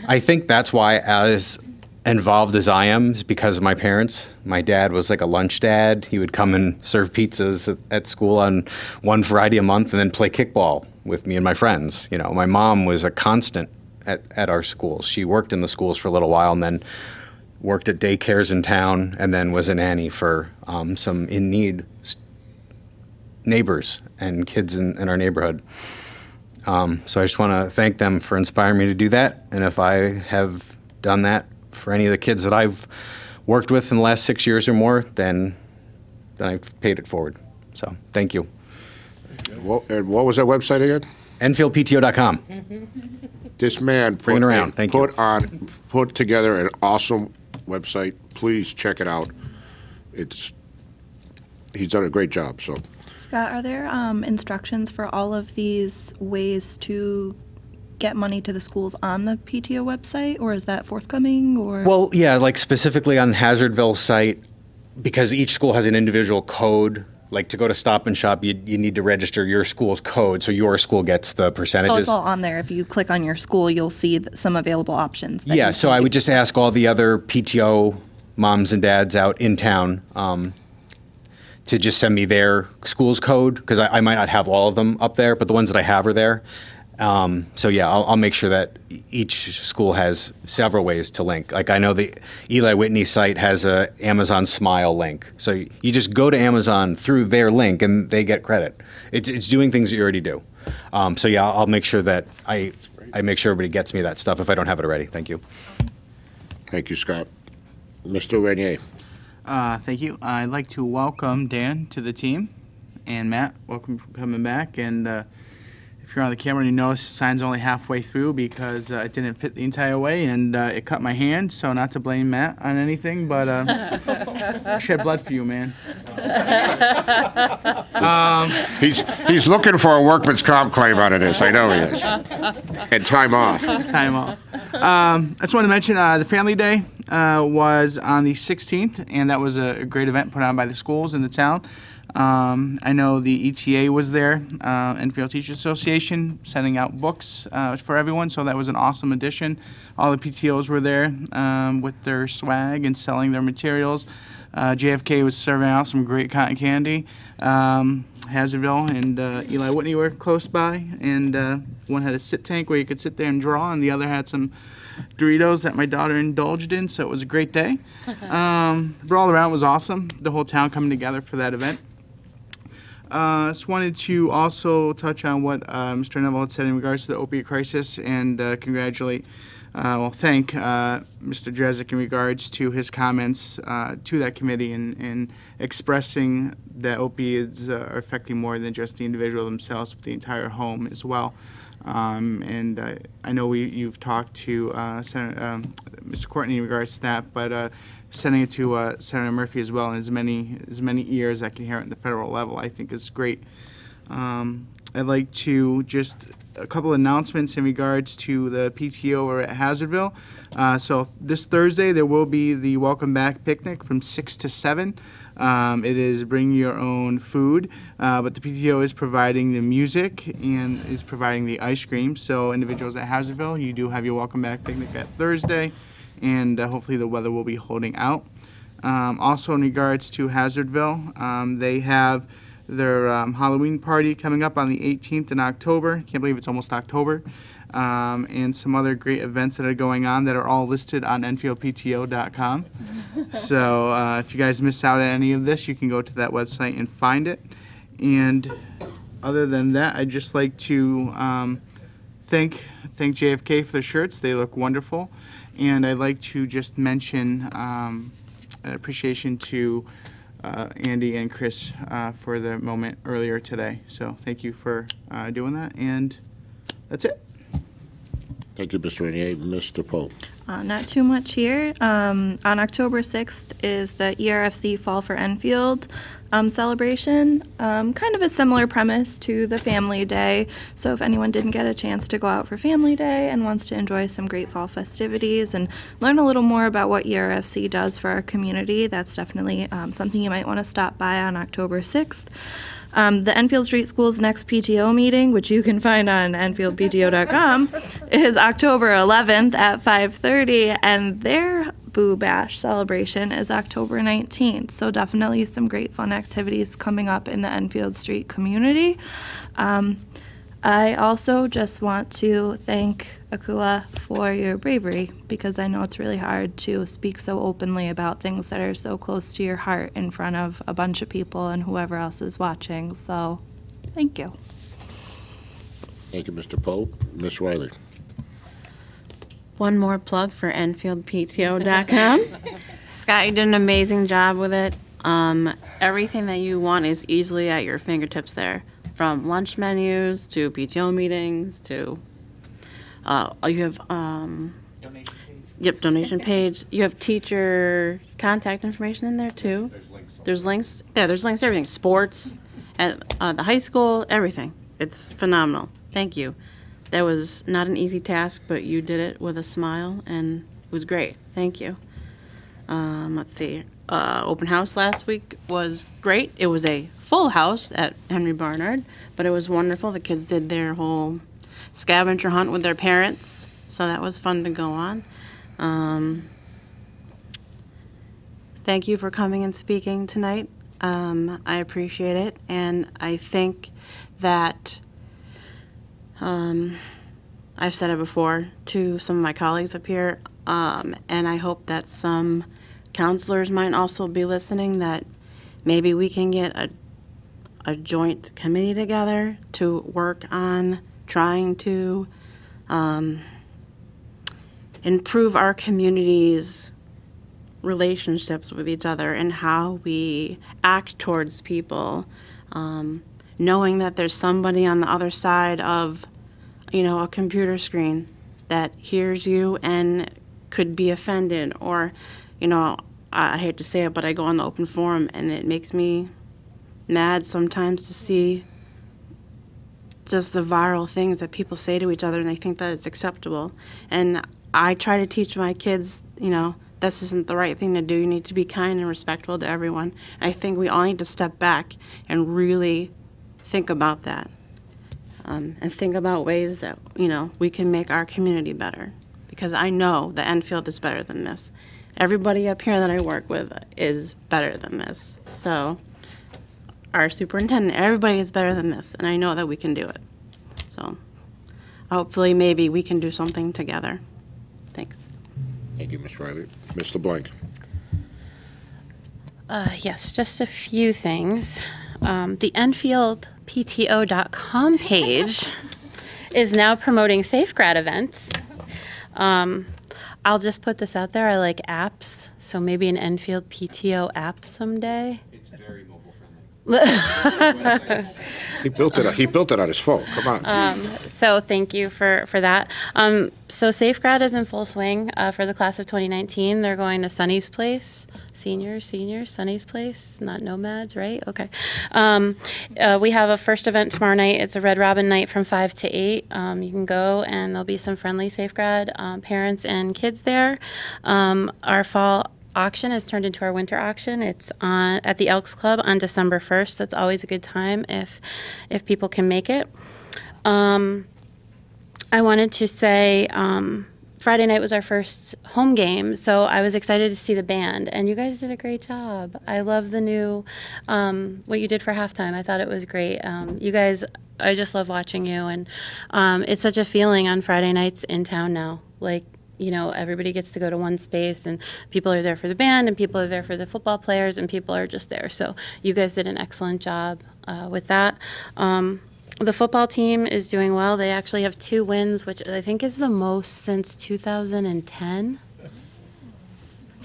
Speaker 14: I think that's why, as involved as I am, is because of my parents. My dad was like a lunch dad. He would come and serve pizzas at school on one Friday a month and then play kickball with me and my friends. You know, my mom was a constant at our schools. She worked in the schools for a little while and then worked at daycares in town and then was a nanny for some in-need neighbors and kids in our neighborhood. So I just want to thank them for inspiring me to do that. And if I have done that for any of the kids that I've worked with in the last 6 years or more, then I've paid it forward. So thank you.
Speaker 2: And what was that website again?
Speaker 14: EnfieldPTO.com.
Speaker 2: This man
Speaker 14: Bring it around. Thank you.
Speaker 2: Put together an awesome website. Please check it out. He's done a great job. So,
Speaker 15: Scott, are there instructions for all of these ways to get money to the schools on the PTO website, or is that forthcoming? Or
Speaker 14: Well, yeah, like specifically on Hazardville site, because each school has an individual code. Like to go to Stop and Shop, you need to register your school's code, so your school gets the percentages.
Speaker 15: So it's all on there. If you click on your school, you'll see some available options.
Speaker 14: Yeah, so I would just ask all the other PTO moms and dads out in town to just send me their school's code, because I might not have all of them up there, but the ones that I have are there. So yeah, I'll make sure that each school has several ways to link. Like I know the Eli Whitney site has a Amazon Smile link. So you just go to Amazon through their link and they get credit. It's doing things that you already do. So yeah, I'll make sure that I make sure everybody gets me that stuff if I don't have it already. Thank you. Thank you, Scott.
Speaker 2: Mr. Renier.
Speaker 13: Thank you. I'd like to welcome Dan to the team, and Matt, welcome for coming back. And if you're on the camera, you notice the sign's only halfway through because it didn't fit the entire way, and it cut my hand. So not to blame Matt on anything, but I shed blood for you, man.
Speaker 2: He's looking for a workman's comp claim out of this. I know he is. And time off.
Speaker 13: Time off. I just want to mention the Family Day was on the 16th, and that was a great event put on by the schools in the town. I know the ETA was there, Enfield Teachers Association, sending out books for everyone, so that was an awesome addition. All the PTOs were there with their swag and selling their materials. JFK was serving out some great cotton candy. Hazardville and Eli Whitney were close by, and one had a sit tank where you could sit there and draw, and the other had some Doritos that my daughter indulged in, so it was a great day. But all around it was awesome, the whole town coming together for that event. Just wanted to also touch on what Mr. Neville had said in regards to the opiate crisis and thank Mr. Drezik in regards to his comments to that committee and expressing that opiates are affecting more than just the individual themselves, but the entire home as well. And I know you've talked to Senator, Mr. Courtney in regards to that, but sending it to Senator Murphy as well, and as many ears that can hear it at the federal level, I think is great. I'd like to just a couple announcements in regards to the PTO over at Hazardville. So this Thursday there will be the Welcome Back picnic from 6 to 7. It is bring your own food, but the PTO is providing the music and is providing the ice cream. So individuals at Hazardville, you do have your Welcome Back picnic that Thursday, and hopefully the weather will be holding out. Also in regards to Hazardville, they have their Halloween party coming up on the 18th in October. Can't believe it's almost October. And some other great events that are going on that are all listed on EnfieldPTO.com. So if you guys miss out on any of this, you can go to that website and find it. And other than that, I'd just like to thank JFK for the shirts. They look wonderful. And I'd like to just mention an appreciation to Andy and Chris for the moment earlier today. So thank you for doing that, and that's it.
Speaker 2: Thank you, Mr. Renier. Mr. Pope.
Speaker 15: Not too much here. On October 6th is the ERFC Fall for Enfield celebration. Kind of a similar premise to the Family Day. So if anyone didn't get a chance to go out for Family Day and wants to enjoy some great fall festivities and learn a little more about what ERFC does for our community, that's definitely something you might want to stop by on October 6th. The Enfield Street School's next PTO meeting, which you can find on enfieldpto.com, is October 11th at 5:30, and their Boo Bash celebration is October 19th. So definitely some great fun activities coming up in the Enfield Street community. I also just want to thank Akua for your bravery, because I know it's really hard to speak so openly about things that are so close to your heart in front of a bunch of people and whoever else is watching. So thank you.
Speaker 2: Thank you, Mr. Pope. Ms. Riley.
Speaker 9: One more plug for enfieldpto.com. Scott, you did an amazing job with it. Everything that you want is easily at your fingertips there. From lunch menus to PTO meetings to, you have, donation page. You have teacher contact information in there too. There's links. Yeah, there's links to everything. Sports, at the high school, everything. It's phenomenal. Thank you. That was not an easy task, but you did it with a smile, and it was great. Thank you. Let's see. Open house last week was great. It was a full house at Henry Barnard, but it was wonderful. The kids did their whole scavenger hunt with their parents, so that was fun to go on. Thank you for coming and speaking tonight. I appreciate it, and I think that I've said it before to some of my colleagues up here, and I hope that some counselors might also be listening, that maybe we can get a joint committee together to work on trying to improve our community's relationships with each other and how we act towards people, knowing that there's somebody on the other side of, a computer screen that hears you and could be offended, or I hate to say it, but I go on the open forum and it makes me mad sometimes to see just the viral things that people say to each other, and they think that it's acceptable. And I try to teach my kids, this isn't the right thing to do. You need to be kind and respectful to everyone. I think we all need to step back and really think about that, and think about ways that, we can make our community better. Because I know that Enfield is better than this. Everybody up here that I work with is better than this. So our superintendent, everybody is better than this, and I know that we can do it. So hopefully maybe we can do something together. Thanks.
Speaker 2: Thank you, Ms. Riley. Ms. LeBlanc.
Speaker 3: Yes, just a few things. The EnfieldPTO.com page is now promoting SafeGrad events. I'll just put this out there. I like apps, so maybe an Enfield PTO app someday.
Speaker 4: It's very mobile friendly.
Speaker 2: He built it on his phone. Come on.
Speaker 3: So thank you for that. So SafeGrad is in full swing for the class of 2019. They're going to Sunny's Place. Seniors, Sunny's Place, not nomads, right? Okay. We have a first event tomorrow night. It's a Red Robin night from 5 to 8. You can go, and there'll be some friendly SafeGrad parents and kids there. Our fall auction has turned into our winter auction. It's on at the Elks Club on December 1st. That's always a good time if people can make it. I wanted to say Friday night was our first home game, so I was excited to see the band, and you guys did a great job. I love the new, what you did for halftime. I thought it was great. You guys, I just love watching you, and it's such a feeling on Friday nights in town now. Like, everybody gets to go to one space, and people are there for the band, and people are there for the football players, and people are just there. So you guys did an excellent job with that. The football team is doing well. They actually have 2 wins, which I think is the most since 2010.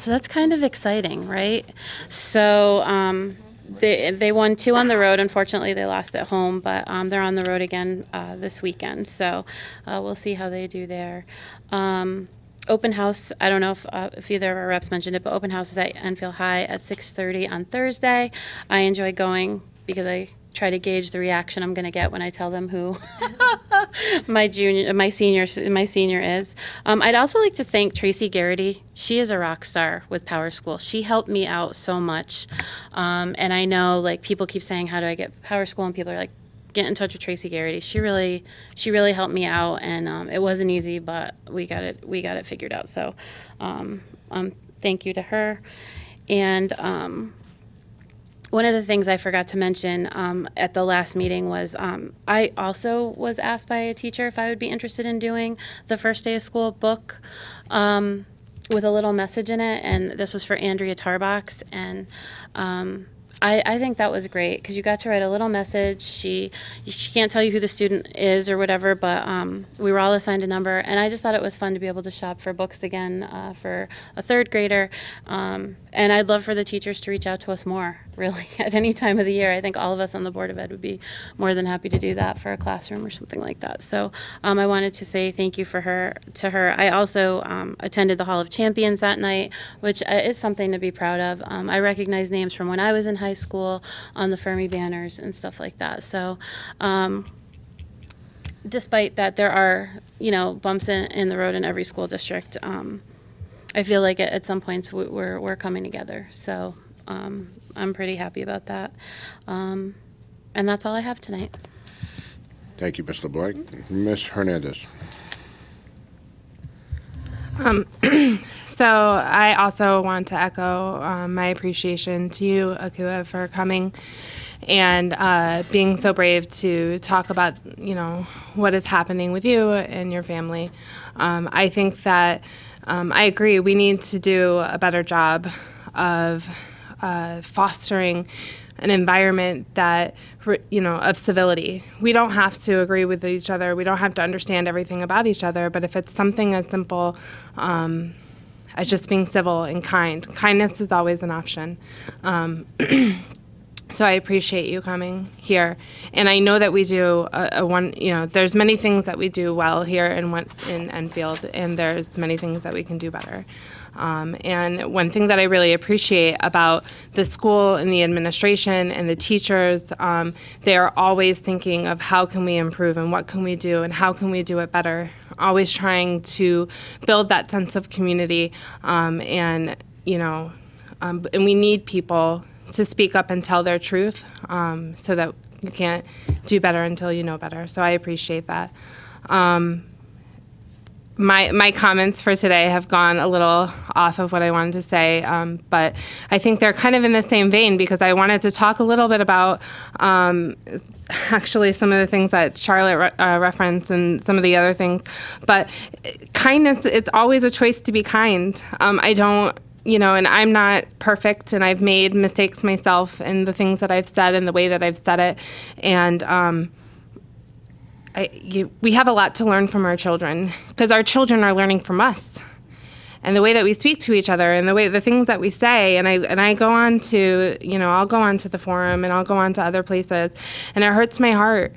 Speaker 3: So that's kind of exciting, right? So they won 2 on the road. Unfortunately, they lost at home, but they're on the road again this weekend. So we'll see how they do there. Open house, I don't know if either of our reps mentioned it, but open house is at Enfield High at 6:30 on Thursday. I enjoy going because I try to gauge the reaction I'm going to get when I tell them who my senior is. I'd also like to thank Tracy Garrity. She is a rock star with Power School. She helped me out so much. And I know, like, people keep saying, how do I get Power School? And people are like, get in touch with Tracy Garrity. She really helped me out, and it wasn't easy, but we got it figured out. So thank you to her. And one of the things I forgot to mention at the last meeting was I also was asked by a teacher if I would be interested in doing the first day of school book with a little message in it, and this was for Andrea Tarbox, and I think that was great because you got to write a little message. She can't tell you who the student is or whatever, but we were all assigned a number, and I just thought it was fun to be able to shop for books again for a 3rd grader. And I'd love for the teachers to reach out to us more, really, at any time of the year. I think all of us on the Board of Ed would be more than happy to do that for a classroom or something like that. So I wanted to say thank you to her. I also attended the Hall of Champions that night, which is something to be proud of. I recognize names from when I was in high school on the Fermi banners and stuff like that. So despite that, there are, bumps in the road in every school district. I feel like at some points we're coming together. So I'm pretty happy about that. And that's all I have tonight.
Speaker 2: Thank you, Ms. LeBlanc. Ms. Hernandez.
Speaker 16: So I also want to echo my appreciation to you, Akua, for coming and being so brave to talk about, what is happening with you and your family. I think that I agree. We need to do a better job of fostering an environment that, of civility. We don't have to agree with each other. We don't have to understand everything about each other. But if it's something as simple as just being civil and kind, kindness is always an option. So I appreciate you coming here, and I know that we do there's many things that we do well here in Enfield, and there's many things that we can do better. And one thing that I really appreciate about the school and the administration and the teachers, they are always thinking of how can we improve and what can we do and how can we do it better. Always trying to build that sense of community, and we need people to speak up and tell their truth, so that you can't do better until you know better. So I appreciate that. My comments for today have gone a little off of what I wanted to say, but I think they're kind of in the same vein because I wanted to talk a little bit about actually some of the things that Charlotte referenced and some of the other things. But kindness, it's always a choice to be kind. And I'm not perfect, and I've made mistakes myself in the things that I've said and the way that I've said it. And we have a lot to learn from our children because our children are learning from us. And the way that we speak to each other and the things that we say, and I go on to, I'll go on to the forum and I'll go on to other places, and it hurts my heart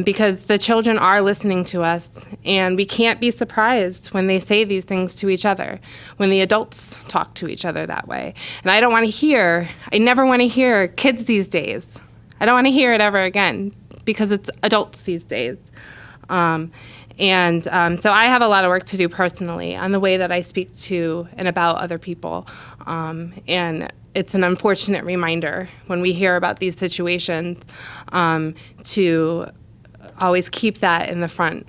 Speaker 16: because the children are listening to us, and we can't be surprised when they say these things to each other, when the adults talk to each other that way. And I never want to hear kids these days. I don't want to hear it ever again because it's adults these days. So I have a lot of work to do personally on the way that I speak to and about other people. And it's an unfortunate reminder when we hear about these situations to always keep that in the front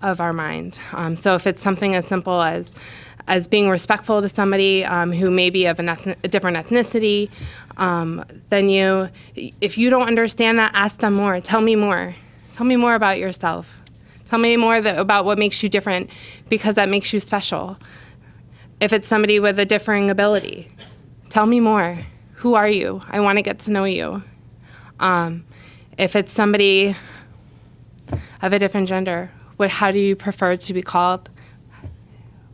Speaker 16: of our mind. So if it's something as simple as being respectful to somebody who may be of a different ethnicity than you, if you don't understand that, ask them more. Tell me more. Tell me more about yourself. Tell me more about what makes you different, because that makes you special. If it's somebody with a differing ability, tell me more. Who are you? I want to get to know you. If it's somebody of a different gender, how do you prefer to be called?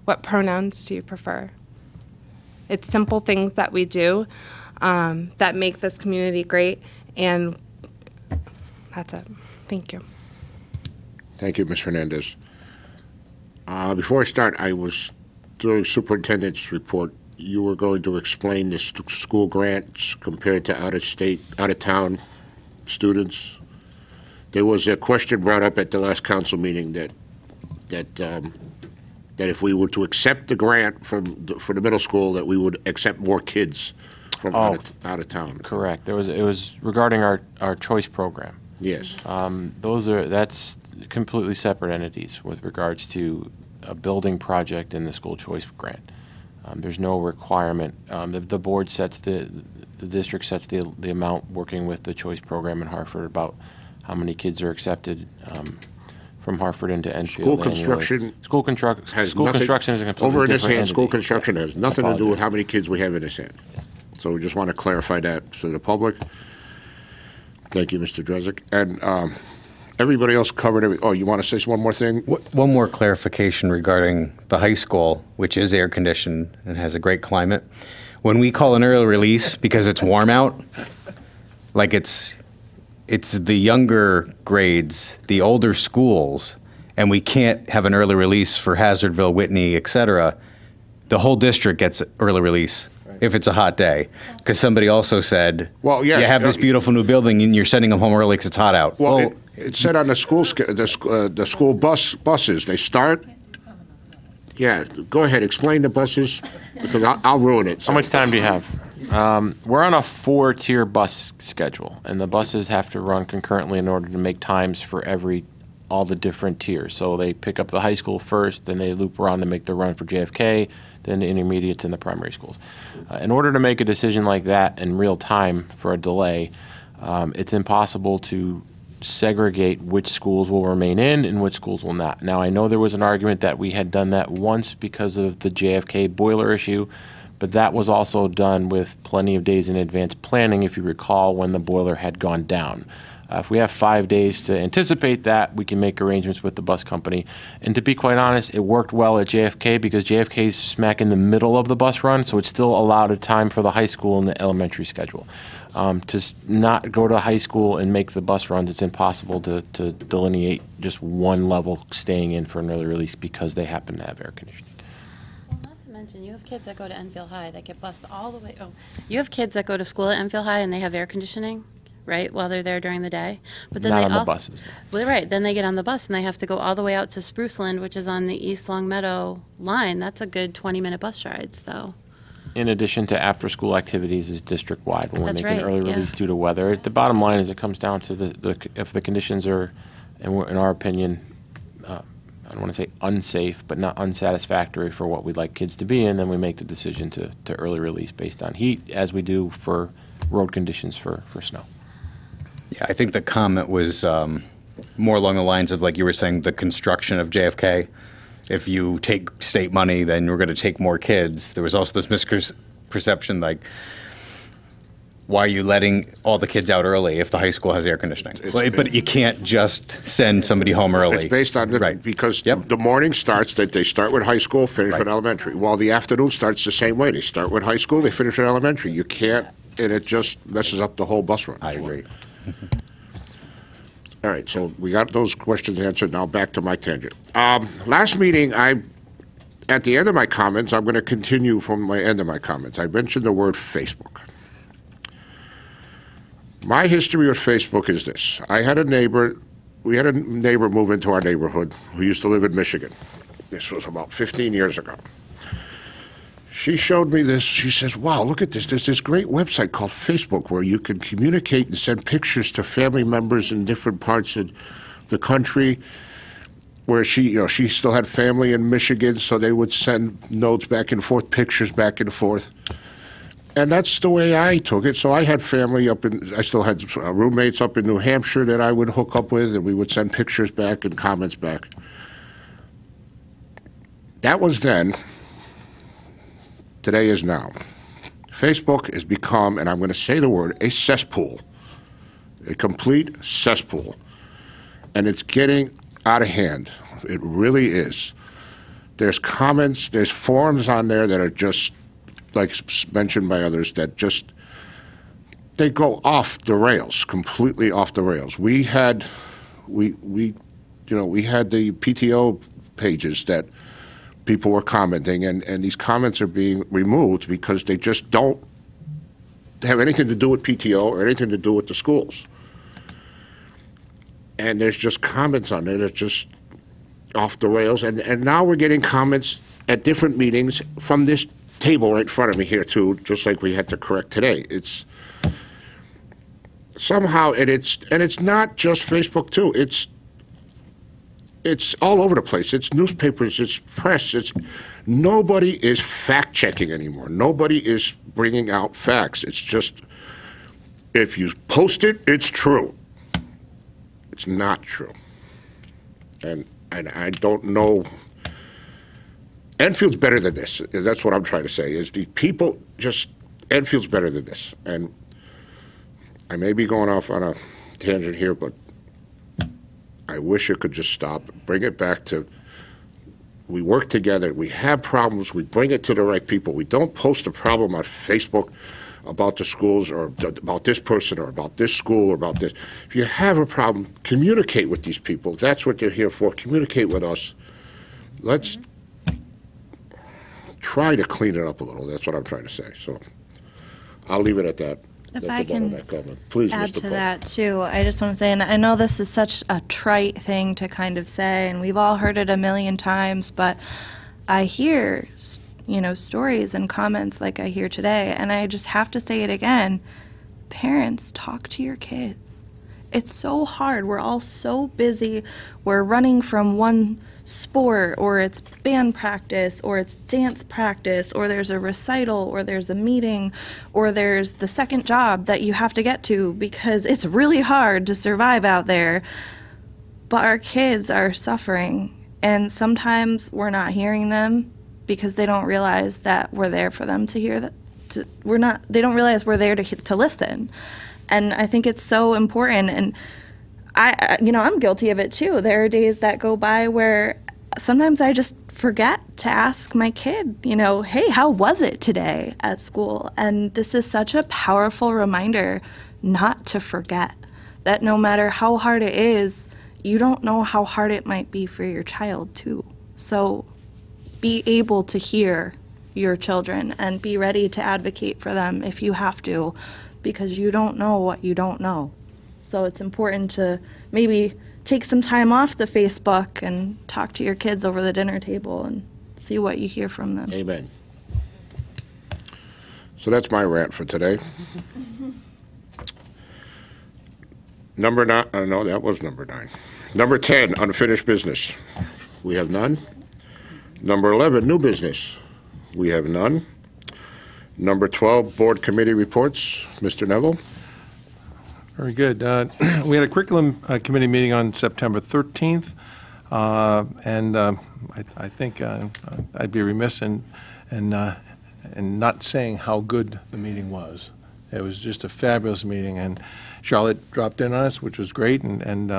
Speaker 16: What pronouns do you prefer? It's simple things that we do that make this community great, and that's it. Thank you.
Speaker 2: Thank you, Ms. Hernandez. Before I start, I was during superintendent's report. You were going to explain the school grants compared to out-of-state, out-of-town students. There was a question brought up at the last council meeting that if we were to accept the grant for the middle school, that we would accept more kids from out of town.
Speaker 4: Correct. It was regarding our choice program.
Speaker 2: Yes.
Speaker 4: That's completely separate entities with regards to a building project and the school choice grant. There's no requirement. The board sets the district sets the amount working with the choice program in Hartford about how many kids are accepted from Hartford into Enfield. School construction is a completely
Speaker 2: over in this
Speaker 4: different
Speaker 2: hand.
Speaker 4: entity.
Speaker 2: School construction has nothing to do with how many kids we have in this hand.
Speaker 4: Yes.
Speaker 2: So we just want to clarify that to the public. Thank you, Mr. Drezek. And everybody else covered everything. Oh, you want to say one more thing?
Speaker 14: One more clarification regarding the high school, which is air conditioned and has a great climate. When we call an early release because it's warm out, like it's the younger grades, the older schools, and we can't have an early release for Hazardville, Whitney, et cetera, the whole district gets early release if it's a hot day. Because somebody also said,
Speaker 2: well, yes,
Speaker 14: you have this beautiful new building and you're sending them home early because it's hot out.
Speaker 2: Well, it said on the school buses, they start. Yeah, go ahead, explain the buses, because I'll ruin it.
Speaker 4: How much time do you have? We're on a 4-tier bus schedule, and the buses have to run concurrently in order to make times for all the different tiers. So they pick up the high school first, then they loop around to make the run for JFK, then the intermediates and the primary schools. In order to make a decision like that in real time for a delay, it's impossible to segregate which schools will remain in and which schools will not. Now, I know there was an argument that we had done that once because of the JFK boiler issue, but that was also done with plenty of days in advance planning, if you recall, when the boiler had gone down. If we have 5 days to anticipate that, we can make arrangements with the bus company. And to be quite honest, it worked well at JFK because JFK is smack in the middle of the bus run, so it still allowed a time for the high school and the elementary schedule. To not go to high school and make the bus runs, it's impossible to delineate just one level staying in for an early release because they happen to have air conditioning.
Speaker 3: Well, not to mention, you have kids that go to Enfield High that get bused all the way. Oh, you have kids that go to school at Enfield High and they have air conditioning, right, while they're there during the day. But then
Speaker 4: not
Speaker 3: they
Speaker 4: on
Speaker 3: also,
Speaker 4: the buses.
Speaker 3: Well, right. Then they get on the bus and they have to go all the way out to Spruceland, which is on the East Longmeadow line. That's a good 20-minute bus ride. So.
Speaker 4: In addition to after-school activities is district-wide when we're
Speaker 3: That's
Speaker 4: making
Speaker 3: right,
Speaker 4: early release due to weather. The bottom line is it comes down to if the conditions are, in our opinion, I don't want to say unsafe, but not unsatisfactory for what we'd like kids to be in, then we make the decision to early release based on heat, as we do for road conditions for snow.
Speaker 14: Yeah, I think the comment was more along the lines of, like you were saying, the construction of JFK. If you take state money, then we're going to take more kids. There was also this misperception, like, why are you letting all the kids out early if the high school has air conditioning? But you can't just send somebody home early.
Speaker 2: It's based on because the morning starts, that they start with high school, finish with elementary. While the afternoon starts the same way. They start with high school, they finish with elementary. You can't, and it just messes up the whole bus run.
Speaker 14: I agree.
Speaker 2: All right, so we got those questions answered. Now back to my tangent. Last meeting, at the end of my comments, I'm going to continue from my end of my comments. I mentioned the word Facebook. My history with Facebook is this. We had a neighbor move into our neighborhood who used to live in Michigan. This was about 15 years ago. She showed me this. She says, wow, look at this. There's this great website called Facebook where you can communicate and send pictures to family members in different parts of the country, where she still had family in Michigan, so they would send notes back and forth, pictures back and forth. And that's the way I took it. So I had family I still had roommates up in New Hampshire that I would hook up with, and we would send pictures back and comments back. That was then. Today is now. Facebook has become, and I'm going to say the word, a cesspool, a complete cesspool. And it's getting out of hand. It really is. There's comments, there's forums on there that are just like mentioned by others, that just, they go off the rails, completely off the rails. We had the PTO pages that people were commenting, and these comments are being removed because they just don't have anything to do with PTO or anything to do with the schools. And there's just comments on there that's just off the rails. And now we're getting comments at different meetings from this table right in front of me here too, just like we had to correct today. It's somehow, and it's not just Facebook too. It's all over the place. It's newspapers, it's press, nobody is fact-checking anymore. Nobody is bringing out facts. It's just, if you post it, it's true. It's not true. And I don't know. Enfield's better than this. That's what I'm trying to say, is the people just, Enfield's better than this. And I may be going off on a tangent here, but I wish it could just stop, bring it back to, we work together, we have problems, we bring it to the right people. We don't post a problem on Facebook about the schools or about this person or about this school or about this. If you have a problem, communicate with these people. That's what they're here for. Communicate with us. Let's try to clean it up a little. That's what I'm trying to say. So I'll leave it at that.
Speaker 15: If
Speaker 2: That's
Speaker 15: I can
Speaker 2: Please,
Speaker 15: add
Speaker 2: Mr.
Speaker 15: to
Speaker 2: Cole.
Speaker 15: that too, I just want to say, and I know this is such a trite thing to kind of say, and we've all heard it a million times, but I hear, stories and comments like I hear today, and I just have to say it again. Parents, talk to your kids. It's so hard. We're all so busy. We're running from one sport, or it's band practice, or it's dance practice, or there's a recital, or there's a meeting, or there's the second job that you have to get to because it's really hard to survive out there. But our kids are suffering, and sometimes we're not hearing them because they don't realize that we're there for them to hear that. They don't realize we're there to listen. And I think it's so important. And I'm guilty of it too. There are days that go by where sometimes I just forget to ask my kid, hey, how was it today at school? And this is such a powerful reminder not to forget that no matter how hard it is, you don't know how hard it might be for your child too. So be able to hear your children and be ready to advocate for them if you have to, because you don't know what you don't know. So it's important to maybe take some time off the Facebook and talk to your kids over the dinner table and see what you hear from them.
Speaker 2: Amen. So that's my rant for today. Number 9, no, that was number 9. Number 10, unfinished business. We have none. Number 11, new business. We have none. Number 12, board committee reports. Mr. Neville.
Speaker 1: Very good. We had a curriculum committee meeting on September 13th, and I think I'd be remiss in not saying how good the meeting was. It was just a fabulous meeting, and Charlotte dropped in on us, which was great, and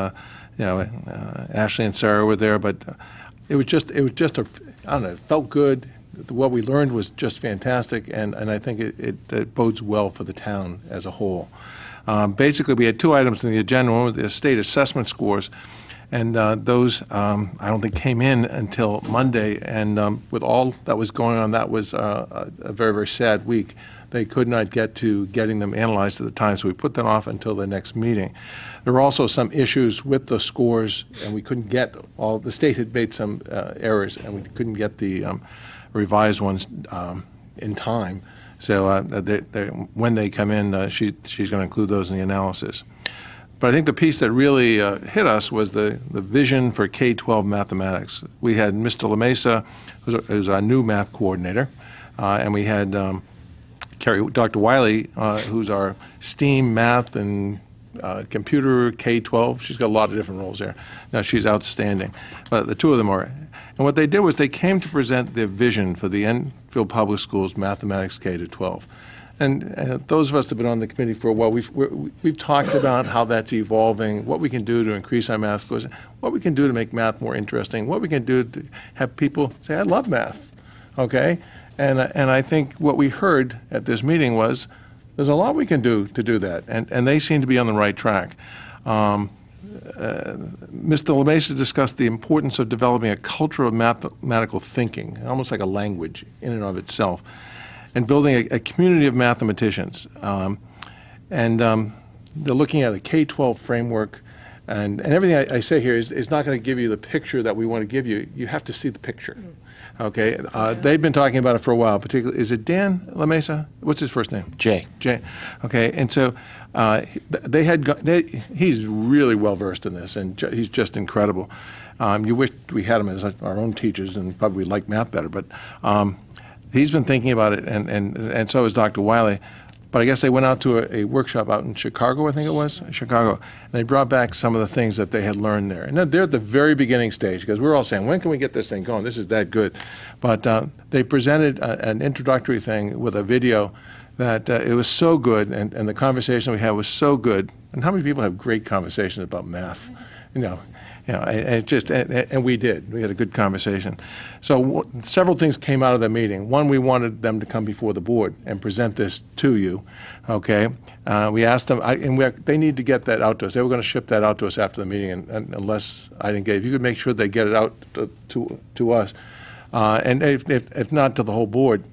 Speaker 1: Ashley and Sarah were there, but it was just I don't know, it felt good. What we learned was just fantastic, and I think it bodes well for the town as a whole. Basically, we had 2 items on the agenda. One was the state assessment scores, and those I don't think came in until Monday. And with all that was going on, that was a very, very sad week. They could not get to getting them analyzed at the time, so we put them off until the next meeting. There were also some issues with the scores, and we couldn't get all. The state had made some errors, and we couldn't get the revised ones in time. So when they come in, she's going to include those in the analysis. But I think the piece that really hit us was the vision for K-12 mathematics. We had Mr. LaMesa, who's our new math coordinator, and we had Dr. Wiley, who's our STEAM math and computer K-12. She's got a lot of different roles there. Now, she's outstanding. But the 2 of them are. And what they did was they came to present their vision for the Enfield Public Schools mathematics K-12. And those of us that have been on the committee for a while, we've talked about how that's evolving, what we can do to increase our math scores, what we can do to make math more interesting, what we can do to have people say, I love math, okay? And I think what we heard at this meeting was there's a lot we can do to do that, and they seem to be on the right track. Mr. LaMesa discussed the importance of developing a culture of mathematical thinking, almost like a language in and of itself, and building a community of mathematicians. They're looking at a K-12 framework, and everything I say here is not going to give you the picture that we want to give you. You have to see the picture. Okay, they've been talking about it for a while. Particularly, is it Dan LaMesa? What's his first name?
Speaker 4: Jay.
Speaker 1: Jay. Okay, and so he's really well versed in this, and he's just incredible. You wish we had him as our own teachers, and probably like math better. But he's been thinking about it, and so is Dr. Wiley. But I guess they went out to a workshop out in Chicago, I think it was, Chicago. And they brought back some of the things that they had learned there. And they're at the very beginning stage, because we're all saying, when can we get this thing going? This is that good. But they presented an introductory thing with a video that it was so good, and the conversation we had was so good. And how many people have great conversations about math? And we did. We had a good conversation. So several things came out of the meeting. One, we wanted them to come before the board and present this to you. Okay. We asked them, they need to get that out to us. They were going to ship that out to us after the meeting, and unless I didn't get it, if you could make sure they get it out to us, and if not to the whole board.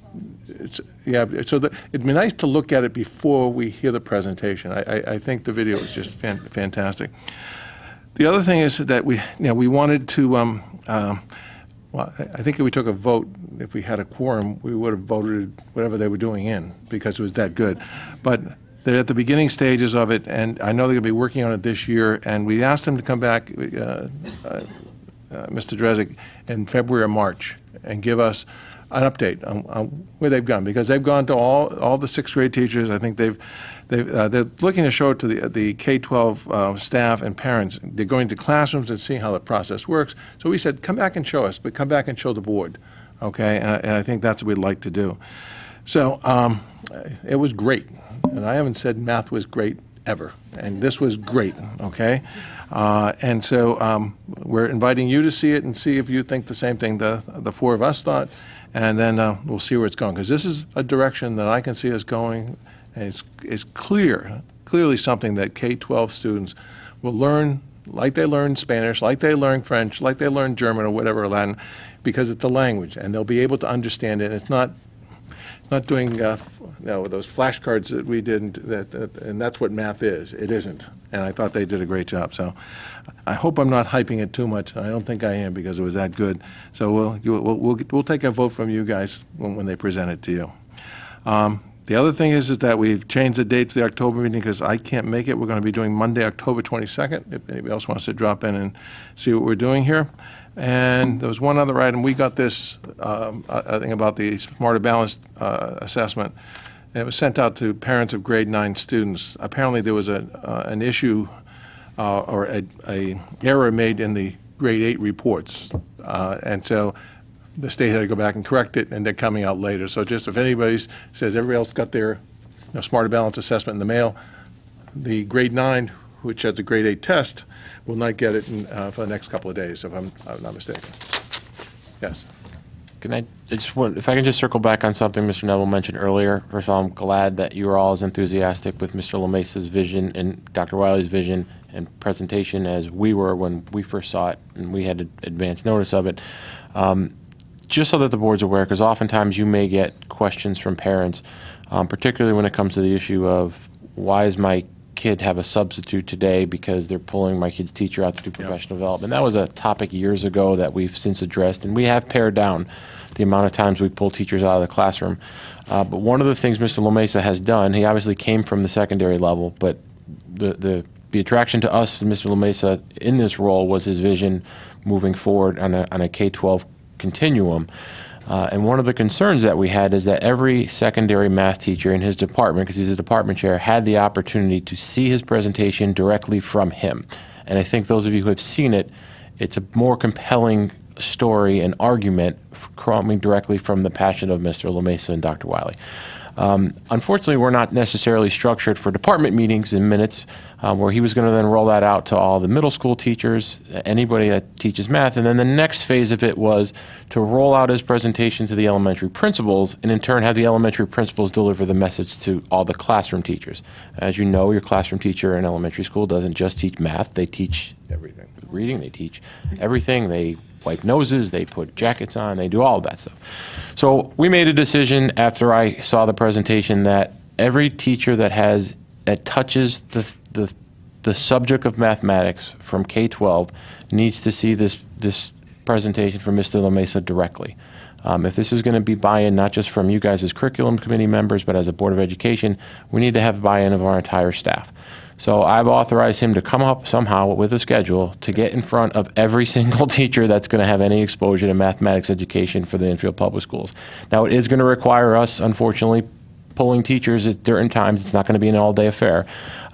Speaker 1: So it'd be nice to look at it before we hear the presentation. I think the video is just fantastic. The other thing is that we wanted to, well, I think if we took a vote, if we had a quorum, we would have voted whatever they were doing in, because it was that good. But they're at the beginning stages of it, and I know they're going to be working on it this year, and we asked them to come back, Mr. Drezig, in February or March and give us an update on where they've gone, because they've gone to all the sixth grade teachers. I think they're looking to show it to the K-12 staff and parents. They're going to classrooms and seeing how the process works. So we said, come back and show us, but come back and show the board, okay? And I think that's what we'd like to do. So it was great, and I haven't said math was great ever, and this was great, okay? And so we're inviting you to see it and see if you think the same thing the four of us thought, and then we'll see where it's going, because this is a direction that I can see us going. And it's clearly something that K-12 students will learn, like they learn Spanish, like they learn French, like they learn German or whatever, Latin, because it's a language, and they'll be able to understand it. It's not doing those flashcards that we did, and that's what math is. It isn't, and I thought they did a great job. So I hope I'm not hyping it too much. I don't think I am, because it was that good. So we'll take a vote from you guys when they present it to you. The other thing is that we've changed the date for the October meeting, because I can't make it. We're going to be doing Monday, October 22nd, if anybody else wants to drop in and see what we're doing here. And there was one other item. We got this, I think, about the Smarter Balanced assessment. And it was sent out to parents of grade 9 students. Apparently there was an issue or a error made in the grade 8 reports. And so the state had to go back and correct it, and they're coming out later. So just if anybody says everybody else got their Smarter Balanced assessment in the mail, the grade 9, which has a grade 8 test, will not get it for the next couple of days, if I'm not mistaken. Yes.
Speaker 4: If I can just circle back on something Mr. Neville mentioned earlier. First of all, I'm glad that you are all as enthusiastic with Mr. LaMesa's vision and Dr. Wiley's vision and presentation as we were when we first saw it, and we had advance notice of it. Just so that the board's aware, because oftentimes you may get questions from parents, particularly when it comes to the issue of, why does my kid have a substitute today because they're pulling my kid's teacher out to do professional development. That was a topic years ago that we've since addressed, and we have pared down the amount of times we pull teachers out of the classroom. But one of the things Mr. LaMesa has done, he obviously came from the secondary level, but the attraction to us, Mr. LaMesa, in this role was his vision moving forward on a K-12 continuum. And one of the concerns that we had is that every secondary math teacher in his department, because he's a department chair, had the opportunity to see his presentation directly from him. And I think those of you who have seen it, it's a more compelling story and argument coming directly from the passion of Mr. LaMesa and Dr. Wiley. Unfortunately, we're not necessarily structured for department meetings in minutes, where he was going to then roll that out to all the middle school teachers, anybody that teaches math, and then the next phase of it was to roll out his presentation to the elementary principals, and in turn have the elementary principals deliver the message to all the classroom teachers. As you know, your classroom teacher in elementary school doesn't just teach math, they teach everything. Reading, they teach everything. They wipe noses, they put jackets on, they do all of that stuff. So we made a decision after I saw the presentation that every teacher that touches the subject of mathematics from K-12 needs to see this presentation from Mr. LaMesa directly. If this is going to be buy-in not just from you guys as curriculum committee members, but as a Board of Education, we need to have buy-in of our entire staff. So I've authorized him to come up somehow with a schedule to get in front of every single teacher that's going to have any exposure to mathematics education for the Enfield Public Schools. Now, it is going to require us, unfortunately, pulling teachers at certain times. It's not going to be an all-day affair,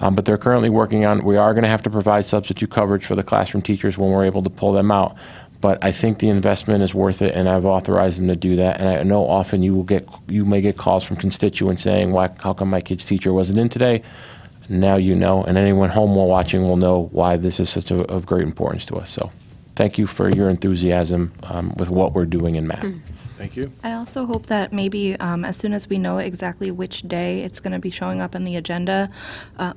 Speaker 4: but they're currently working on, we are going to have to provide substitute coverage for the classroom teachers when we're able to pull them out. But I think the investment is worth it, and I've authorized them to do that. And I know often you may get calls from constituents saying, "Why? How come my kid's teacher wasn't in today?" Now you know, and anyone home while watching will know why this is such of great importance to us. So thank you for your enthusiasm with what we're doing in math.
Speaker 1: Thank you.
Speaker 15: I also hope that maybe as soon as we know exactly which day it's going to be showing up in the agenda,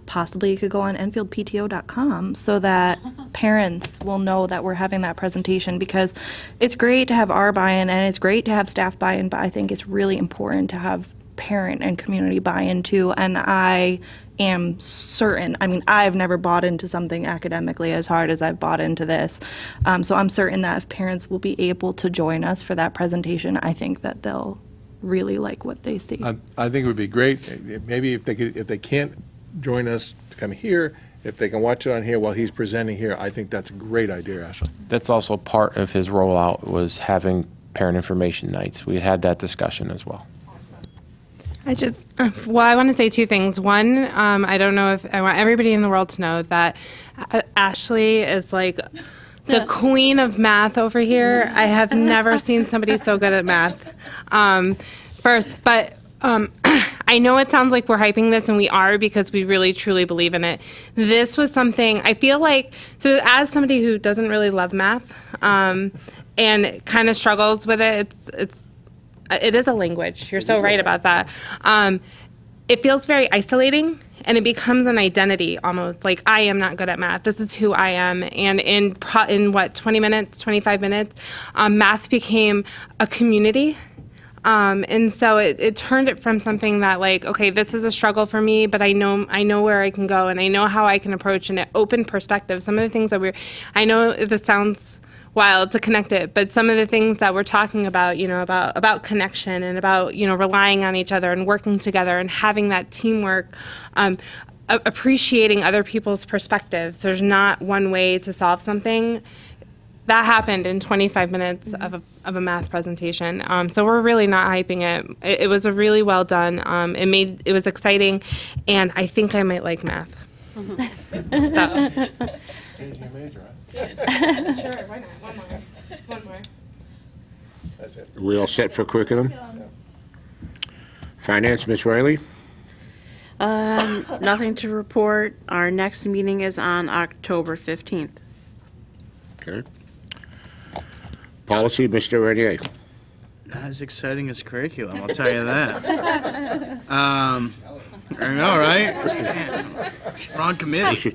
Speaker 15: possibly it could go on EnfieldPTO.com so that parents will know that we're having that presentation, because it's great to have our buy-in and it's great to have staff buy-in, but I think it's really important to have parent and community buy-in too. And I am certain, I mean, I've never bought into something academically as hard as I've bought into this. So I'm certain that if parents will be able to join us for that presentation, I think that they'll really like what they see.
Speaker 1: I think it would be great. Maybe if they can't join us to come here, if they can watch it on here while he's presenting here, I think that's a great idea, Ashley.
Speaker 4: That's also part of his rollout, was having parent information nights. We had that discussion as well.
Speaker 16: I want to say two things. One, I don't know if I want everybody in the world to know that Ashley is like the queen of math over here. I have never seen somebody so good at math. I know it sounds like we're hyping this, and we are, because we really truly believe in it. This was something I feel like, so as somebody who doesn't really love math and kind of struggles with it, it is a language. You're so right about that. It feels very isolating, and it becomes an identity almost. Like, I am not good at math. This is who I am. And in 20 minutes, 25 minutes, math became a community. And so it turned it from something that, like, okay, this is a struggle for me, but I know where I can go, and I know how I can approach, and it opened perspective. Some of the things that I know this sounds wild to connect it, but some of the things that we're talking about, about connection and about, relying on each other and working together and having that teamwork, appreciating other people's perspectives. There's not one way to solve something. That happened in 25 minutes of a math presentation. So we're really not hyping it. It was a really well done. It was exciting, and I think I might like math.
Speaker 1: Changing your major, huh?
Speaker 16: Sure, why not? One more.
Speaker 1: That's it.
Speaker 2: We all set for curriculum? Finance, Ms. Riley?
Speaker 9: Nothing to report. Our next meeting is on October 15th.
Speaker 2: Okay. Policy, Mr. Renier?
Speaker 13: Not as exciting as curriculum, I'll tell you that. I know, right? Wrong committee.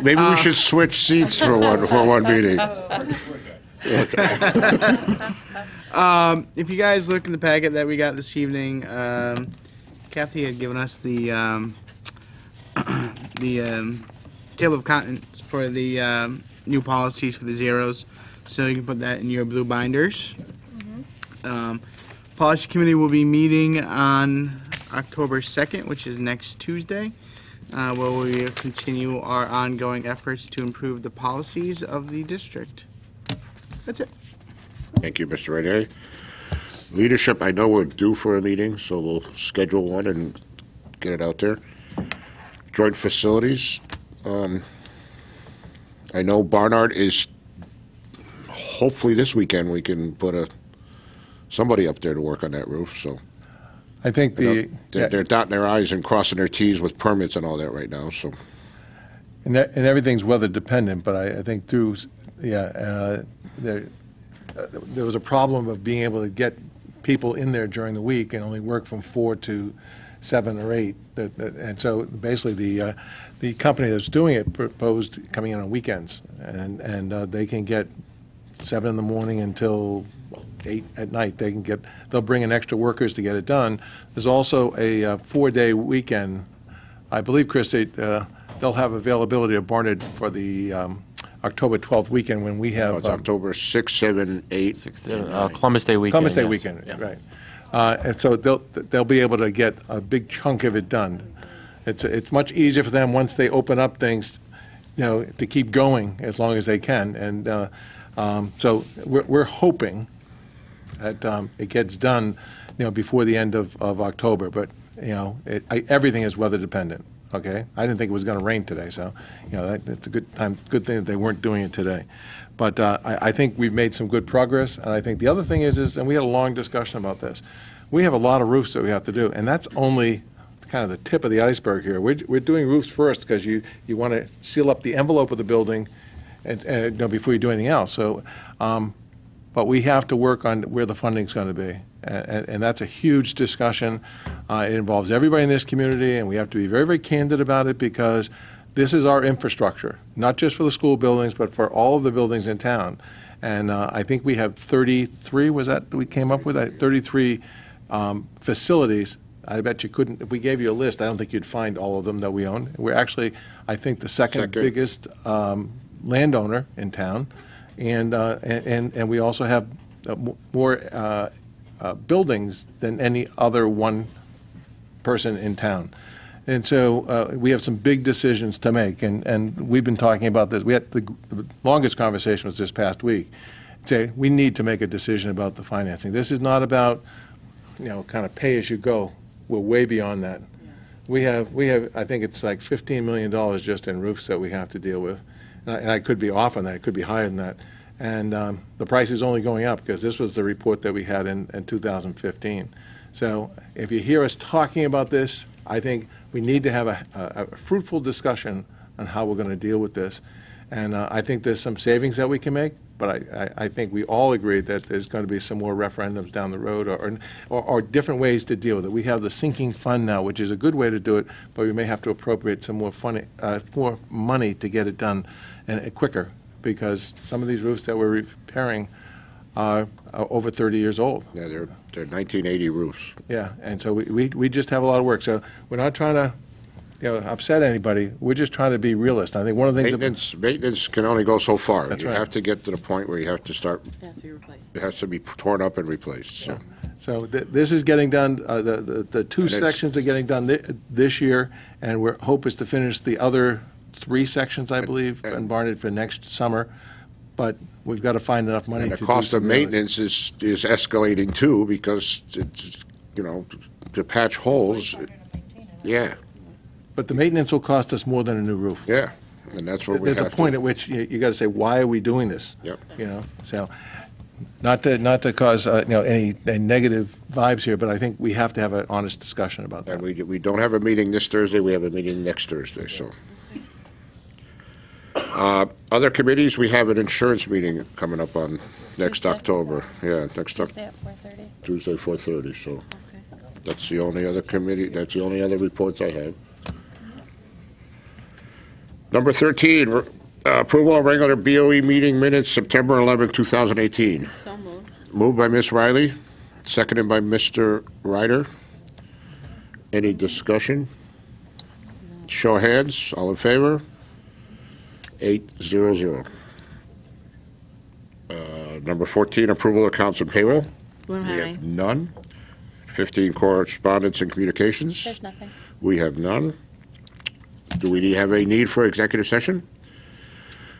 Speaker 2: Maybe we should switch seats for one meeting.
Speaker 13: If you guys look in the packet that we got this evening, Kathy had given us the table of contents for the new policies for the zeros, so you can put that in your blue binders. Policy Committee will be meeting on October 2nd, which is next Tuesday, where we will continue our ongoing efforts to improve the policies of the district. That's it.
Speaker 2: Thank you, Mr. Renier. Leadership, I know we're due for a meeting, so we'll schedule one and get it out there. Joint facilities. I know Barnard is hopefully this weekend we can put somebody up there to work on that roof, so.
Speaker 1: I think
Speaker 2: They're dotting their i's and crossing their t's with permits and all that right now, so.
Speaker 1: And everything's weather dependent, but I think there was a problem of being able to get people in there during the week and only work from 4 to 7 or 8. And so basically the company that's doing it proposed coming in on weekends, and they can get 7 in the morning until 8 at night. They'll bring in extra workers to get it done. There's also a 4-day weekend. I believe, Chris, they'll have availability of Barnard for the October 12th weekend when we have.
Speaker 2: It's October 6, 7, 8.
Speaker 4: Columbus Day weekend.
Speaker 1: Columbus Day
Speaker 4: yes.
Speaker 1: weekend,
Speaker 4: Yeah.
Speaker 1: right. And so they'll be able to get a big chunk of it done. It's much easier for them once they open up things, to keep going as long as they can. And so we're hoping that it gets done, before the end of October. But everything is weather dependent. Okay, I didn't think it was going to rain today, so it's a good thing that they weren't doing it today. But I think we've made some good progress, and I think the other thing is, and we had a long discussion about this. We have a lot of roofs that we have to do, and that's only kind of the tip of the iceberg here. We're doing roofs first because you want to seal up the envelope of the building, and before you do anything else. So, but we have to work on where the funding's going to be. And that's a huge discussion. It involves everybody in this community, and we have to be very, very candid about it because this is our infrastructure, not just for the school buildings, but for all of the buildings in town. And I think we have 33, we came up with 33 facilities. I bet you couldn't, if we gave you a list, I don't think you'd find all of them that we own. We're actually, I think, the second biggest landowner in town. And we also have more buildings than any other one person in town. And so we have some big decisions to make, and we've been talking about this. We had the longest conversation was this past week. Say we need to make a decision about the financing. This is not about, kind of pay as you go. We're way beyond that. Yeah. We have I think it's like $15 million just in roofs that we have to deal with, and I could be off on that. It could be higher than that. And the price is only going up because this was the report that we had in 2015. So if you hear us talking about this, I think we need to have a fruitful discussion on how we're going to deal with this. And I think there's some savings that we can make, but I think we all agree that there's going to be some more referendums down the road or different ways to deal with it. We have the sinking fund now, which is a good way to do it, but we may have to appropriate some more money to get it done and quicker, because some of these roofs that we're repairing are over 30 years old.
Speaker 2: Yeah, they're 1980 roofs.
Speaker 1: Yeah, and so we just have a lot of work. So we're not trying to upset anybody. We're just trying to be realist. I think one of the things
Speaker 2: maintenance can only go so far.
Speaker 1: That's
Speaker 2: you
Speaker 1: right.
Speaker 2: have to get to the point where you have to start. It has to be torn up and replaced. So,
Speaker 1: so this is getting done. The two sections are getting done this year, and our hope is to finish the other 3 sections, I believe, in Barnard for next summer. But we've got to find enough money.
Speaker 2: And the
Speaker 1: to
Speaker 2: cost
Speaker 1: do
Speaker 2: of maintenance is escalating too, because to patch holes. Yeah.
Speaker 1: But the maintenance will cost us more than a new roof.
Speaker 2: Yeah, and that's what we
Speaker 1: There's
Speaker 2: have
Speaker 1: a point
Speaker 2: to.
Speaker 1: at which you got to say, why are we doing this?
Speaker 2: Yep.
Speaker 1: So not to cause any negative vibes here, but I think we have to have an honest discussion about that.
Speaker 2: And we don't have a meeting this Thursday. We have a meeting next Thursday. So. Other committees, we have an insurance meeting coming up on next October. Yeah, next
Speaker 3: Tuesday at 4:30.
Speaker 2: Tuesday, 4:30. So that's the only other committee. That's the only other reports I have. Number 13, approval of regular BOE meeting minutes, September 11, 2018.
Speaker 9: So moved.
Speaker 2: Moved by Ms. Riley, seconded by Mr. Ryder. Any discussion? Show of hands. All in favor? 800. Number 14, approval of accounts and payroll.
Speaker 9: Don't have any.
Speaker 2: None. 15, correspondence and communications.
Speaker 3: There's nothing.
Speaker 2: We have none. Do we have a need for executive session?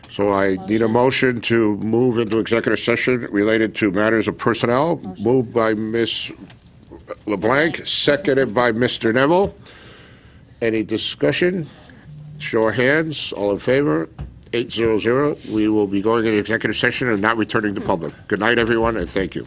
Speaker 2: So I need a motion to move into executive session related to matters of personnel. Moved by Ms. LeBlanc, seconded by Mr. Neville. Any discussion? Show of hands. All in favor? 800. We will be going into executive session and not returning to public. Good night, everyone, and thank you.